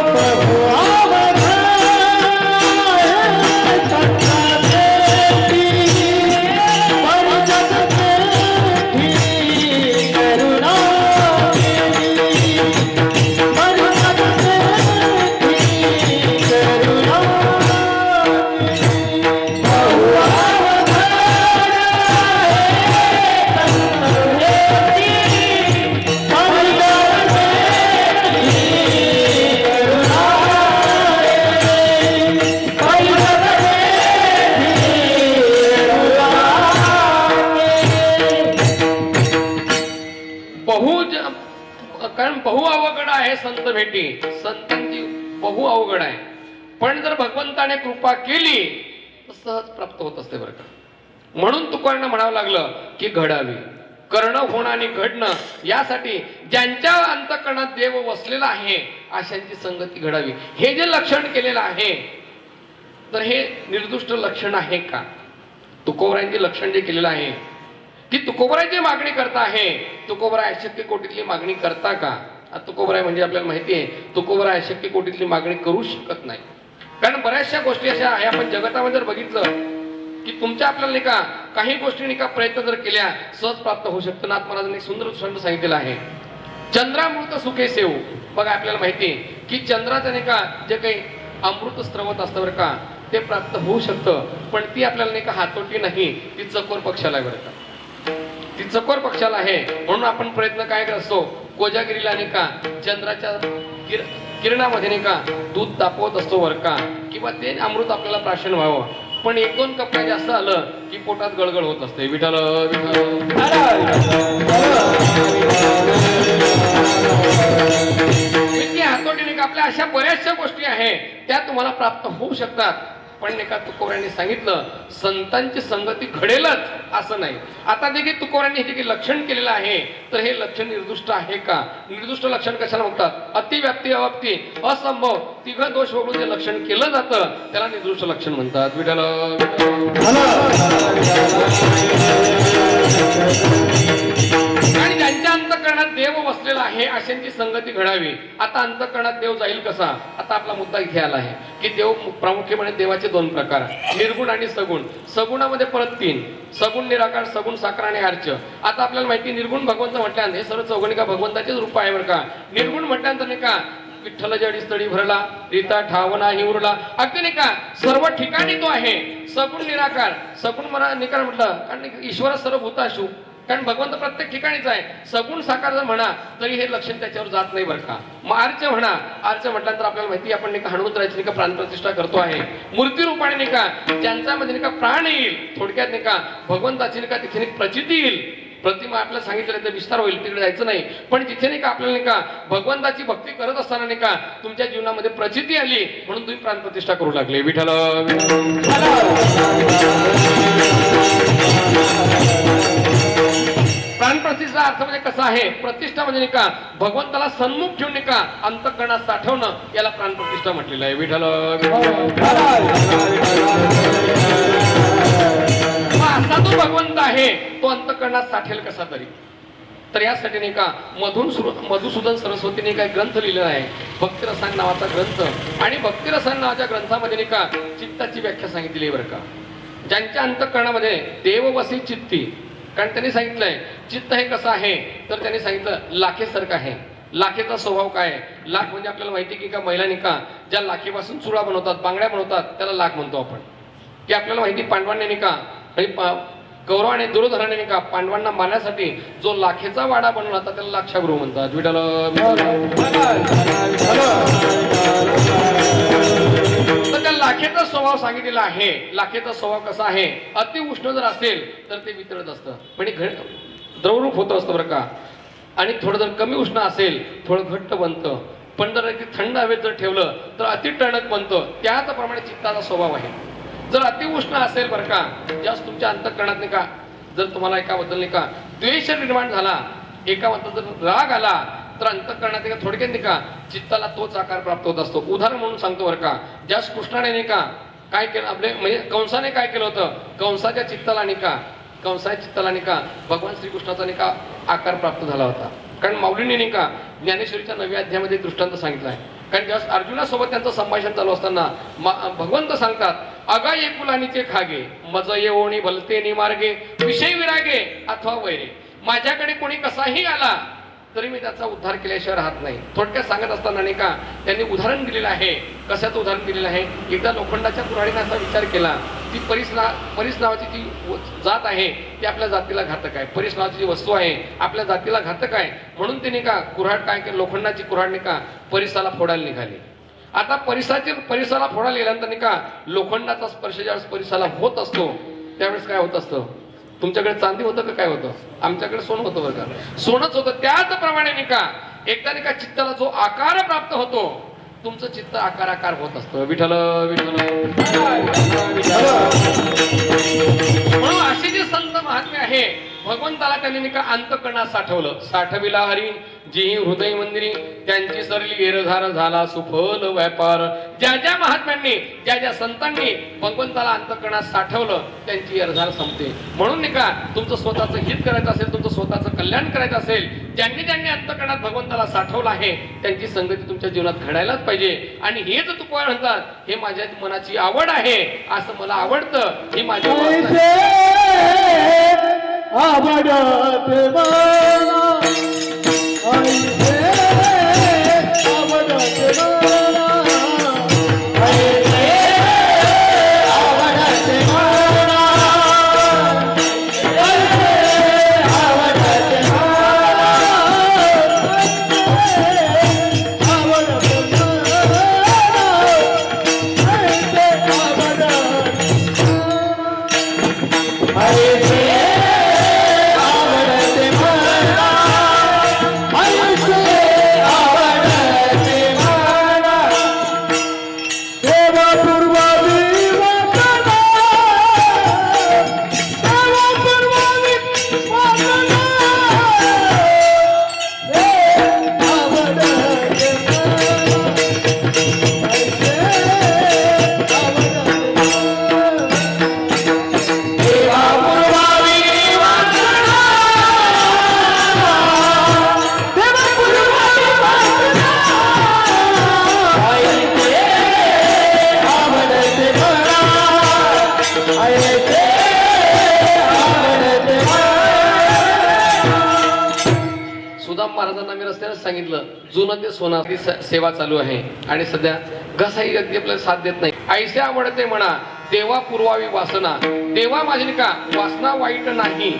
प्रभु कारण बहु अवघड आहे संत भेटी, संतांची बहु अवघड आहे. पण जर भगवंताने कृपा केली तर सहज प्राप्त होत असते बरं का. म्हणून तुकारांना म्हणावं लागलं की घडावी. करणं होणं आणि घडणं यासाठी ज्यांच्या अंतःकरणात देव वसलेला आहे अशांची संगती घडावी. हे जे लक्षण केलेलं आहे तर हे निर्दुष्ट लक्षण आहे का? तुकोबरायांचे लक्षण जे केलेलं आहे की तुकोबराची मागणी करता आहे, तुकोबरा अशक्य कोटीतली मागणी करता का? तुकोबराय म्हणजे आपल्याला माहिती आहे तुकोबरा अशक्य कोटीतली मागणी करू शकत नाही. कारण बऱ्याचशा गोष्टी अशा आहे, आपण जगतामध्ये जर बघितलं की तुमच्या आपल्याला नाही का काही गोष्टी नाही का प्रयत्न जर केल्या सहज प्राप्त होऊ शकतं. नाथ महाराजांनी एक सुंदर दृष्टांत सांगितलेलं आहे, चंद्रामृत सुखे सेव. बघा आपल्याला माहिती आहे की चंद्राचं नाही का जे काही अमृत स्त्रवत असतं बरं का ते प्राप्त होऊ शकतं, पण ती आपल्याला नाही का हातोटी नाही, ती चकोर पक्षाला आहे बरं का, ती चकोर पक्षाला आहे. म्हणून आपण प्रयत्न काय करत असतो, कोजागिरीला नाही का चंद्राच्या किरणामध्ये नाही का दूध तापवत असतो बरं का, किंवा ते अमृत आपल्याला प्राशन व्हावं. पण एक दोन कप्पा जास्त आलं की पोटात गळगळ होत असते. विठ्ठल हातोटीने का आपल्या अशा बऱ्याचशा गोष्टी आहेत त्या तुम्हाला प्राप्त होऊ शकतात. पण एका तुकोबरायांनी सांगितलं संतांची संगती घडेलच असं नाही. आता देखील तुकोबरायांनी हे लक्षण केलेलं आहे तर हे लक्षण निर्दुष्ट आहे का? निर्दुष्ट लक्षण कशाला म्हणतात? अतिव्याप्ती, अव्याप्ती, असंभव, तिघ दोष वगळून जे लक्षण केलं जातं त्याला निर्दुष्ट लक्षण म्हणतात. विठ्ठल आणि ज्यांच्या अंतःकरणात देव बसलेला आहे अशांची संगती घडावी. आता अंतःकरणात देव जाईल कसा? आता आपला मुद्दा इथे आला आहे की देव प्रामुख्याने देवाचे दोन प्रकार, निर्गुण आणि सगुण. सगुणामध्ये परत तीन, सगुण निराकार, सगुण साकार आणि अर्च. आता आपल्याला माहिती निर्गुण भगवंत म्हटल्यानंतर हे सर्व चौघणी का भगवंताचेच रूप आहे बरं का. निर्गुण म्हटल्यानंतर नाही का विठ्ठल जडी स्थळी भरला, रीता ठावना हि उरला, अगदी नाही का सर्व ठिकाणी तो आहे. सगुण निराकार, सगुण मला निकार म्हटलं कारण ईश्वर सर्व भूताशु, कारण भगवंत प्रत्येक ठिकाणीच आहे. सगुण साकार जर म्हणा तरी हे लक्षण त्याच्यावर जात नाही बरं का. मग आर्च म्हणा, आर्च म्हटल्यानंतर आपल्याला माहिती आपण नाही का हनुमंतरायाची नाही का प्राणप्रतिष्ठा करतो आहे. मूर्ती रूपाने नाही का ज्यांच्यामध्ये नाही का प्राण येईल, थोडक्यात नाही का भगवंताची नाही का तिथे प्रचिती येईल. प्रतिमा आपल्याला सांगितलं तर विस्तार होईल, तिकडे जायचं नाही. पण तिथे नाही का आपल्याला नाही का भगवंताची भक्ती करत असताना नाही का तुमच्या जीवनामध्ये प्रचिती आली म्हणून तुम्ही प्राणप्रतिष्ठा करू लागले. विठ्ठल प्राणप्रतिष्ठा अर्थ म्हणजे कसा आहे? प्रतिष्ठा म्हणजे नाही का भगवंताला सन्मुख ठेवून नाही का अंतःकरणात साठवणं याला प्राणप्रतिष्ठा म्हटलेलं आहे. विठ्ठल असा जो भगवंत आहे तो अंतःकरणात साठेल कसा तरी? तर यासाठी नाही का मधुसूदन सरस्वतीने काय ग्रंथ लिहिलेला आहे, भक्तिरसायन नावाचा ग्रंथ. आणि भक्तिरसायन नावाच्या ग्रंथामध्ये नाही का चित्ताची व्याख्या सांगितली बरं का. ज्यांच्या अंतःकरणामध्ये देव वसी चित्ती, कारण त्यांनी सांगितलंय चित्त हे कसं आहे तर त्यांनी सांगितलं लाखेसारखं आहे. लाखेचा स्वभाव काय आहे? लाख म्हणजे आपल्याला माहिती की का महिलांनी का ज्या लाखेपासून चुडा बनवतात, बांगड्या बनवतात त्याला लाख म्हणतो आपण. की आपल्याला माहिती पांडवांनी नाही का कौरव आणि दुर्योधनाने नाही का पांडवांना मारण्यासाठी जो लाखेचा वाडा बनवला होता त्याला लाक्षागृह म्हणतात. विठ्ठल तर त्या लाखेचा स्वभाव सांगितलेला आहे. लाखेचा स्वभाव कसा आहे? अति उष्ण जर असेल तर ते वितळत असतं, म्हणजे द्रवरूप होत असतं बरं का. आणि थोडं जर कमी उष्ण असेल थोडं घट्ट बनतं. पण जर थंड हवेत जर ठेवलं तर अति टणक बनतं. त्याचप्रमाणे चित्ताचा स्वभाव आहे. जर अतिउष्ण असेल बरं का, जास्त तुमच्या अंतःकरणात नाही का जर तुम्हाला एकाबद्दल नाही का द्वेष निर्माण झाला, एकाबद्दल जर राग आला तर अंतःकरणात नाही का थोडक्यात नाही का चित्ताला तोच आकार प्राप्त होत असतो. उदाहरण म्हणून सांगतो बरं का, ज्यास कृष्णाने नाही का काय केलं आपले म्हणजे कंसाने काय केलं होतं, कंसाच्या चित्ताला नाही का भगवान श्रीकृष्णाचा नाही का आकार प्राप्त झाला होता. कारण माऊलीने नाही का ज्ञानेश्वरीच्या 9व्या अध्यायामध्ये दृष्टांत सांगितला आहे. कारण जेव्हा अर्जुनासोबत त्यांचं संभाषण चालू असताना भगवंत सांगतात अगा एकुलानीचे खागे मज येवणी भलते नि मार्गे विषय विरागे अथवा वैरे. माझ्याकडे कोणी कसाही आला तरी मी त्याचा उद्धार केल्याशिवाय राहत नाही. थोडक्यात सांगत असताना नाही का त्यांनी उदाहरण दिलेलं आहे. कशाचं उदाहरण दिलेलं आहे? एकदा लोखंडाच्या कुऱ्हाडीने असा विचार केला ती परीस नावाची जी जात आहे ती आपल्या जातीला घातक आहे. परीस नावाची जी वस्तू आहे आपल्या जातीला घातक आहे. म्हणून ते नाही का कुऱ्हाड काय केलं, लोखंडाची कुऱ्हाड नाही का परिसाला फोडायला निघाली. आता परिसाला फोडायला गेल्यानंतर नाही का लोखंडाचा स्पर्श ज्यावेळेस परिसाला होत असतो त्यावेळेस काय होत असतं? तुमच्याकडे चांदी होतं का काय होतं? आमच्याकडे सोनं होतं बरं का. सोनच होतं. त्याचप्रमाणे नाही का एकदा नाही का चित्ताला जो आकार प्राप्त होतो तुमचं चित्त आकार होत असतं. विठ्ठल विठ्ठल. म्हणून असे जे संत महात्मे आहे भगवंताला त्यांनी नाही का अंतःकरणात साठवलं. साठविला हरी जी हृदय मंदिरी त्यांची सरली एरझार झाला सुफल व्यापार. ज्या ज्या महात्म्यांनी ज्या ज्या संतांनी भगवंताला अंतःकरणात साठवलं त्यांची एरझार संपते. म्हणून नाही का तुमचं स्वतःचं हित करायचं असेल तुमचं स्वतःचं कल्याण करायचं असेल ज्यांनी ज्यांनी अंतःकरणात भगवंताला साठवलं आहे त्यांची संगती तुमच्या जीवनात घडायलाच पाहिजे. आणि हेच तुकोबा म्हणतात हे माझ्या मनाची आवड आहे असं मला आवडतं ही माझी वासना आहे. आवडत मला ऐसे आवडत मला ऐसे आवडत मला ऐसे आवडत मला आवडत मला ऐसे महाराजांना मी रस्त्याने सांगितलं जुनं ते सोना सेवा चालू आहे आणि सध्या घसाही अगदी आपल्याला साथ देत नाही. ऐसे आवडते म्हणा देवा पुरवावी वासना. देवा माझी का वासना वाईट नाही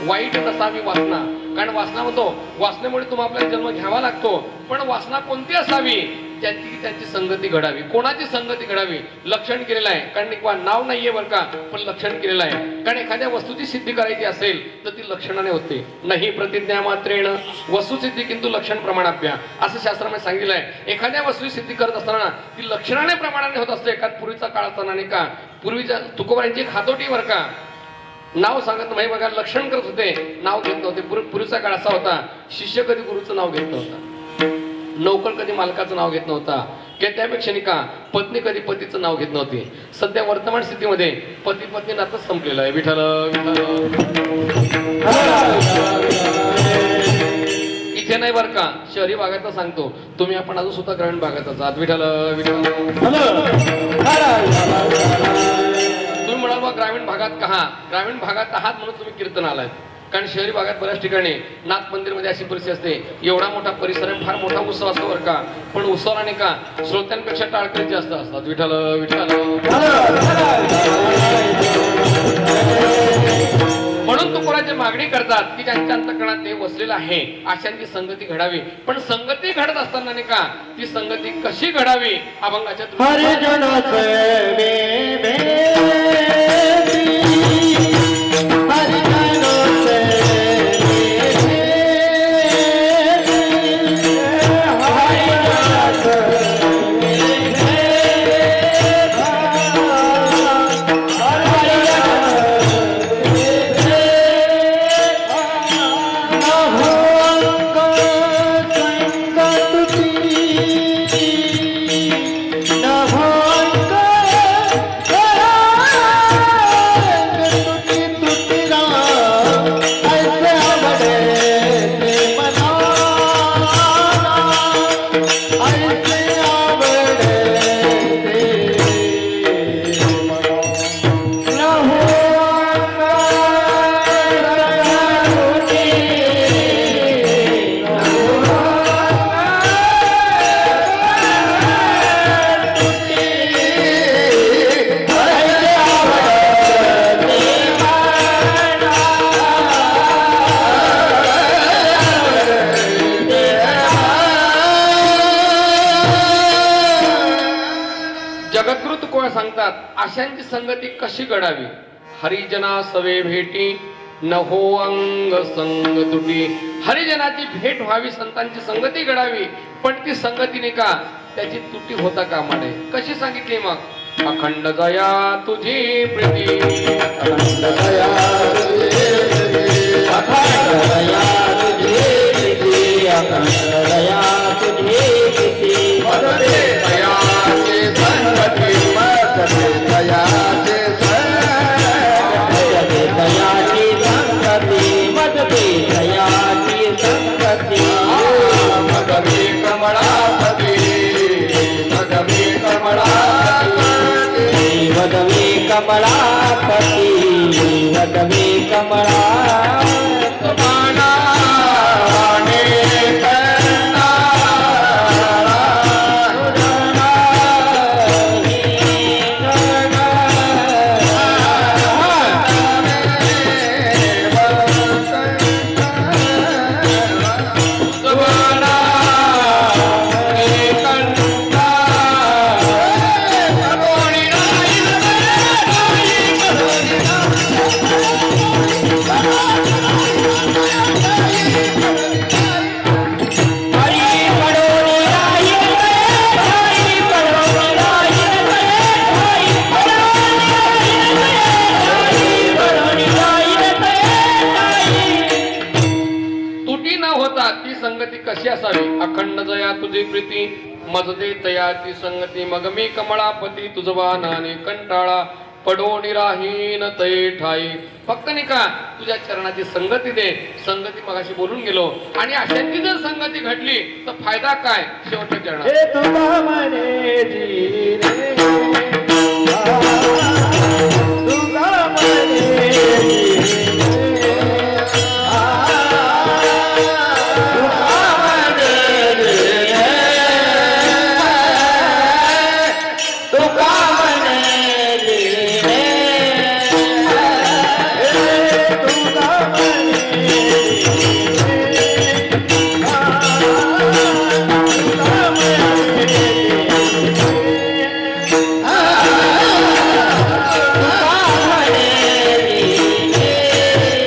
वाईट नसावी वासना. कारण वासना म्हणतो वासनेमुळे तुम्हाला आपल्याला जन्म घ्यावा लागतो पण वासना कोणती असावी त्यांची संगती घडावी. कोणाची संगती घडावी लक्षण केलेलं आहे. कारण नाव नाहीये बरं का पण लक्षण केलेलं आहे. कारण एखाद्या वस्तूची सिद्धी करायची असेल तर ती लक्षणाने होते. नाही प्रतिज्ञा मात्रेण वस्तुसिद्धी किंतु लक्षण प्रमाणाभ्या असं शास्त्रामध्ये सांगितलं आहे. एखाद्या वस्तूची सिद्धी करत असताना ती लक्षणाने प्रमाणाने होत असते. कारण पूर्वीचा काळ असताना नाही का पूर्वीच्या तुकोबांची खातोटी बरं का नाव सांगत नाही बघा लक्षण करत होते नाव घेत नव्हते. पूर्वीचा काळ असा होता शिष्य कधी गुरुचं नाव घेत नव्हता नोकर कधी मालकाचं नाव घेत नव्हता किंवा त्यापेक्षा नाही का पत्नी कधी पतीचं नाव घेत नव्हती. सध्या वर्तमान स्थितीमध्ये पती पत्नी नातंच संपलेलं आहे. विठ्ठल इथे नाही बरं का शहरी भागात सांगतो तुम्ही आपण अजून सुद्धा ग्रामीण भागातच आहात. विठ्ठल तुम्ही म्हणाल बा ग्रामीण भागात कहा ग्रामीण भागात आहात म्हणून तुम्ही कीर्तन आलात. कारण शहरी भागात बऱ्याच ठिकाणी नाथ मंदिरमध्ये अशी परिस्थिती असते एवढा मोठा परिसर आहे फार मोठा उत्सव असतो बरं का पण उत्सवाने का श्रोत्यांपेक्षा टाळकरी जास्त असतात. विठ्ठल विठ्ठल. म्हणून तुकोबाची मागणी करतात की ज्यांच्या अंतःकरणात ते वसलेलं आहे अशांची संगती घडावी. पण संगती घडत असताना नाही का ती संगती कशी घडावी अभंगाच्या सांगतात अशांची संगती कशी घडावी. हरिजना सवे भेटी न हो अंग संग तुटी. हरिजनाची भेट व्हावी, संतांची संगती घडावी, पण ती संगतीने का त्याची तुटी होता कामा नये. कशी सांगितली मग? अखंड दया तुझी प्रीती, अखंड दया अखंड दया तुझी किती, अखंड दया तुझी किती. मदते दयाचे संगती, मदते दयाचे मदते दयाची संगती, मदते दयाची संगती. मदते कमळापती, मदते कमळापती. वदवे कमलापती, वदवे कमलापती. मानाने करणारा, मानाने कंठा, कोणी हरी पडोली राहील रे, हरी पडोली राहील रे, हरी पडोली राहील रे, हरी पडोली राहील रे. तुटी न होता ती संगती कशी असावी? अखंड दया तुझी प्रीती, मजदे तयाची संगती. मग मी कमळापती तुझवा नाने कंटाळा, पडोणी राहीन तै ठाई. फक्त नाही का तुझ्या चरणाची संगती दे. संगती मगाशी बोलून गेलो, आणि अशाची जर संगती घडली तर फायदा काय? शेवटच्या चरणात हे तुला म्हणे जी रे, तुला म्हणे जी रे, तुला म्हणे जी रे, तुला म्हणे जी रे, तुला म्हणे जी रे.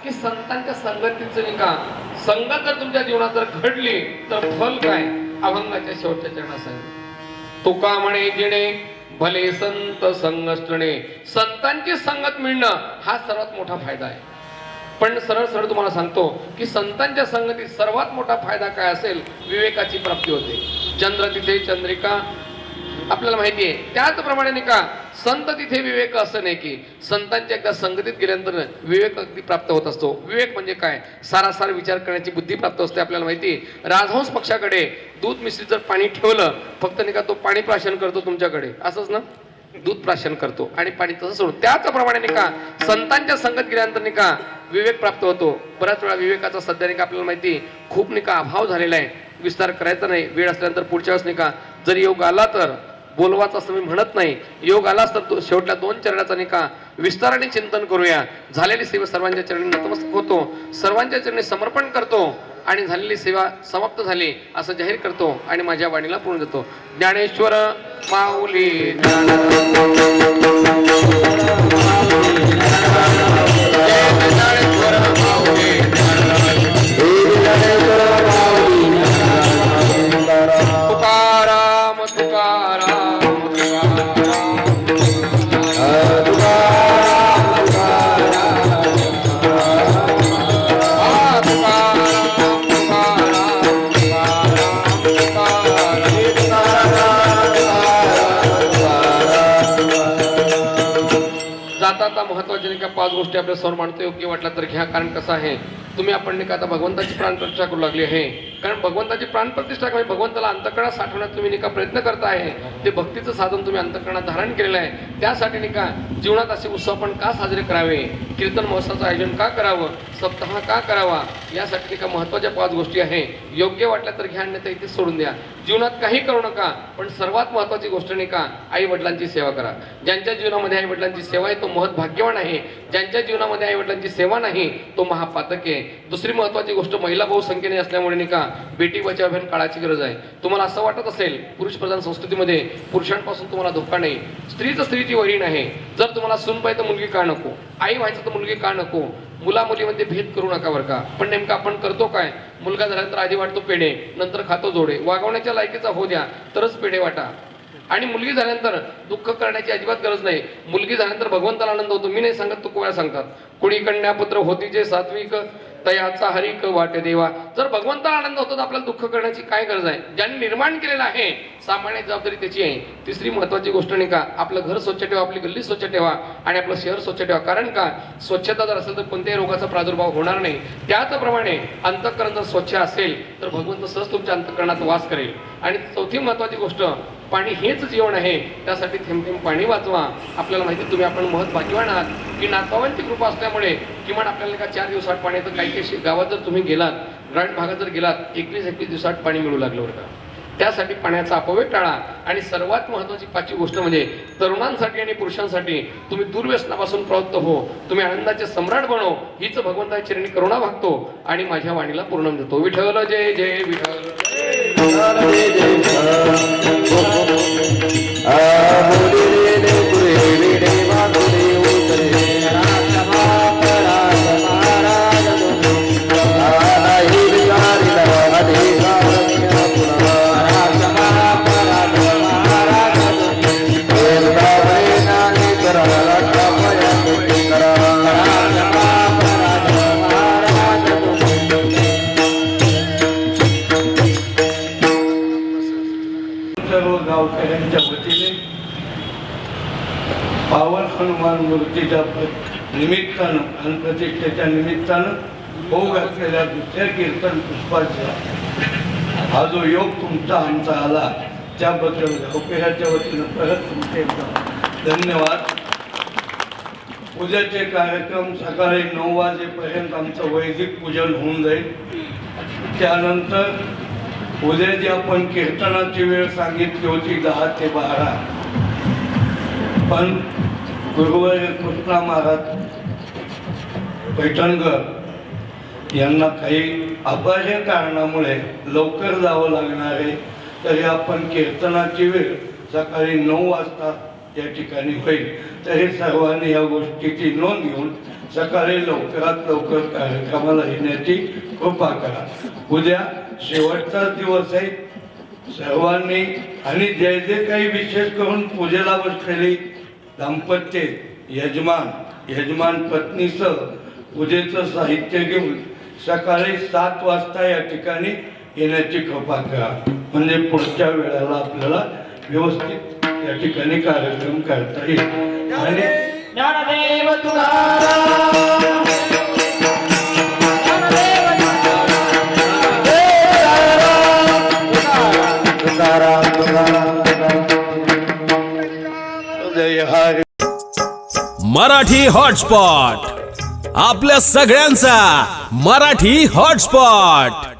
की संतांच्या संगतीचं नाही का संगत जर तुमच्या जीवनात जर घडली तर फल काय अभंगाच्या शेवटच्या चरणात सांगितलं तुका म्हणे जिणे भले संत संगष्टणे संतांची संगत मिळणं हा सर्वात मोठा फायदा आहे पण सरळ सरळ तुम्हाला सांगतो की संतांच्या संगतीत सर्वात मोठा फायदा काय असेल विवेकाची प्राप्ती होते चंद्र तिथे चंद्रिका आपल्याला माहिती आहे त्याचप्रमाणे नाही का संत तिथे विवेक असं नाही की संतांच्या एकदा संगतीत गेल्यानंतर विवेक अगदी प्राप्त होत असतो विवेक म्हणजे काय सारासार विचार करण्याची बुद्धी प्राप्त असते आपल्याला माहिती राजहंस पक्षाकडे दूध मिश्रित जर पाणी ठेवलं फक्त नाही का तो पाणी प्राशन करतो तुमच्याकडे असंच ना दूध प्राशन करतो आणि पाणी तसं सोडून त्याचप्रमाणे नाही का संतांच्या संगत गेल्यानंतर नाही का विवेक प्राप्त होतो बऱ्याच वेळा विवेकाचा सध्या नाही का आपल्याला माहिती खूप नाही का अभाव झालेला आहे विस्तार करायचा नाही वेळ असल्यानंतर पुढच्या वेळेस नाही का जर योग आला तर बोलवाच असं मी म्हणत नाही योग आलाच तर शेवटल्या 2 चरणाचा नाही का विस्ताराने चिंतन करूया झालेली सेवा सर्वांच्या चरणी नतमस्तक होतो सर्वांच्या चरणी समर्पण करतो आणि झालेली सेवा समाप्त झाली असं जाहीर करतो आणि माझ्या वाणीला पूर्ण देतो ज्ञानेश्वर माऊली ज्ञानेश्वर माऊली तुकाराम तुकाराम जाता महत्वाच्या नाही का 5 गोष्टी आपल्या समोर मांडतो योग्य वाटला तर घ्या कारण कसं आहे तुम्ही आपण नाही का आता भगवंताची प्राणप्रतिष्ठा करू लागली आहे कारण भगवंताची प्राणप्रतिष्ठा म्हणजे भगवंताला अंतःकरणात साठवण्यात तुम्ही नाही का प्रयत्न करता आहे ते भक्तीचं साधन तुम्ही अंतःकरणात धारण केलेलं आहे त्यासाठी नाही का जीवनात असे उत्सव आपण का साजरे करावे कीर्तन महोत्सवाचं आयोजन का करावं सप्ताह का करावा यासाठी नाही का महत्वाच्या 5 गोष्टी आहे योग्य वाटल्या तर घ्या नाही तर इथे सोडून द्या जीवनात काही करू नका पण सर्वात महत्वाची गोष्ट नाही का आई वडिलांची सेवा करा ज्यांच्या जीवनामध्ये आई वडिलांची सेवा आहे तो महत् भाग्यवान आहे ज्यांच्या जीवनामध्ये आई वडिलांची सेवा नाही तो महापातक आहे दुसरी महत्वाची गोष्ट महिला बहुसंख्येने असल्यामुळे नाही का बेटी बचाव अभियान काळाची गरज आहे तुम्हाला असं वाटत असेल पुरुष प्रधान संस्कृतीमध्ये पुरुषांपासून तुम्हाला धोका नाही स्त्रीची वरीण आहे जर तुम्हाला सूनबाई तर मुलगी का नको आई व्हायचं तर मुलगी का नको मुला मुलीमध्ये भेद करू नका बरं का पण नेमकं आपण करतो काय मुलगा झाल्यानंतर आधी वाटतो पेढे नंतर खातो जोडे वागवण्याच्या लायकीचा हो द्या तरच पेढे वाटा आणि मुलगी झाल्यानंतर दुःख करण्याची अजिबात गरज नाही मुलगी झाल्यानंतर भगवंताला आनंद होतो मी नाही सांगत तो कोणा सांगतात कुणी कन्यापुत्र होती जे सात्विक तयाचा हरिक वाटे देवा जर भगवंताला आनंद होतो तर आपल्याला दुःख करण्याची काय गरज आहे ज्यांनी निर्माण केलेलं आहे सामान्य जबाबदारी त्याची आहे तिसरी महत्वाची गोष्ट नाही का आपलं घर स्वच्छ ठेवा आपली गल्ली स्वच्छ ठेवा आणि आपलं शहर स्वच्छ ठेवा कारण का स्वच्छता जर असेल तर कोणत्याही रोगाचा प्रादुर्भाव होणार नाही त्याचप्रमाणे अंतःकरण जर स्वच्छ असेल तर भगवंत सहज तुमच्या अंतःकरणात वास करेल आणि चौथी महत्वाची गोष्ट पाणी हेच जीवन आहे त्यासाठी थेंब थेंब पाणी वाचवा आपल्याला माहिती तुम्ही आपण महत् भाग्यवान आहात की नातवांची कृपा असल्यामुळे किमान आपल्याला का 4 दिवसात पाणी येतं काही काही गावात जर तुम्ही गेलात ग्रामीण भागात जर गेलात 21 दिवसात पाणी मिळू लागलं होतं त्यासाठी पाण्याचा अपव्यय टाळा आणि सर्वात महत्वाची 5वी गोष्ट म्हणजे तरुणांसाठी आणि पुरुषांसाठी तुम्ही दूरव्यसनापासून प्रवृत्त हो तुम्ही आनंदाचे सम्राट बनव हीच भगवंताची चरणी करुणा भागतो आणि माझ्या वाणीला पूर्ण देतो विठ्ठल जय जय विठ्ठल सर्व गावकऱ्यांच्या वतीने पावन हनुमान मूर्तीच्या निमित्तानं आणि प्रतिष्ठेच्या निमित्तानं होऊ घातलेल्या दुसऱ्या कीर्तन पुष्पाचा हा जो योग तुमचा आमचा आला त्याबद्दल गावकऱ्याच्या वतीनं परत तुमचे एकदा धन्यवाद उद्याचे कार्यक्रम सकाळी 9 वाजेपर्यंत आमचं वैदिक पूजन होऊन जाईल त्यानंतर उद्या जी आपण कीर्तनाची वेळ सांगितली होती 10 ते 12 पण गुरुवारी कृष्णा महाराज पैठणकर यांना काही अपार्य कारणामुळे लवकर जावं लागणार आहे तरी आपण कीर्तनाची वेळ सकाळी 9 वाजता या ठिकाणी होईल तरी सर्वांनी या गोष्टीची नोंद घेऊन सकाळी लवकरात लवकर कार्यक्रमाला येण्याची कृपा करा. उद्या शेवटचा दिवस आहे. सर्वांनी आणि जे जे काही विशेष करून पूजेला बसलेली दाम्पत्य यजमान पत्नीसह पूजेचं साहित्य घेऊन सकाळी 7 वाजता या ठिकाणी येण्याची कृपा करा. म्हणजे पुढच्या वेळेला आपल्याला व्यवस्थित या ठिकाणी कार्यक्रम करता येईल. आणि ज्ञानदेव तुकाराम ज्ञानदेव तुकाराम जय हरी. मराठी हॉटस्पॉट आपल्या सगळ्यांचा मराठी हॉटस्पॉट.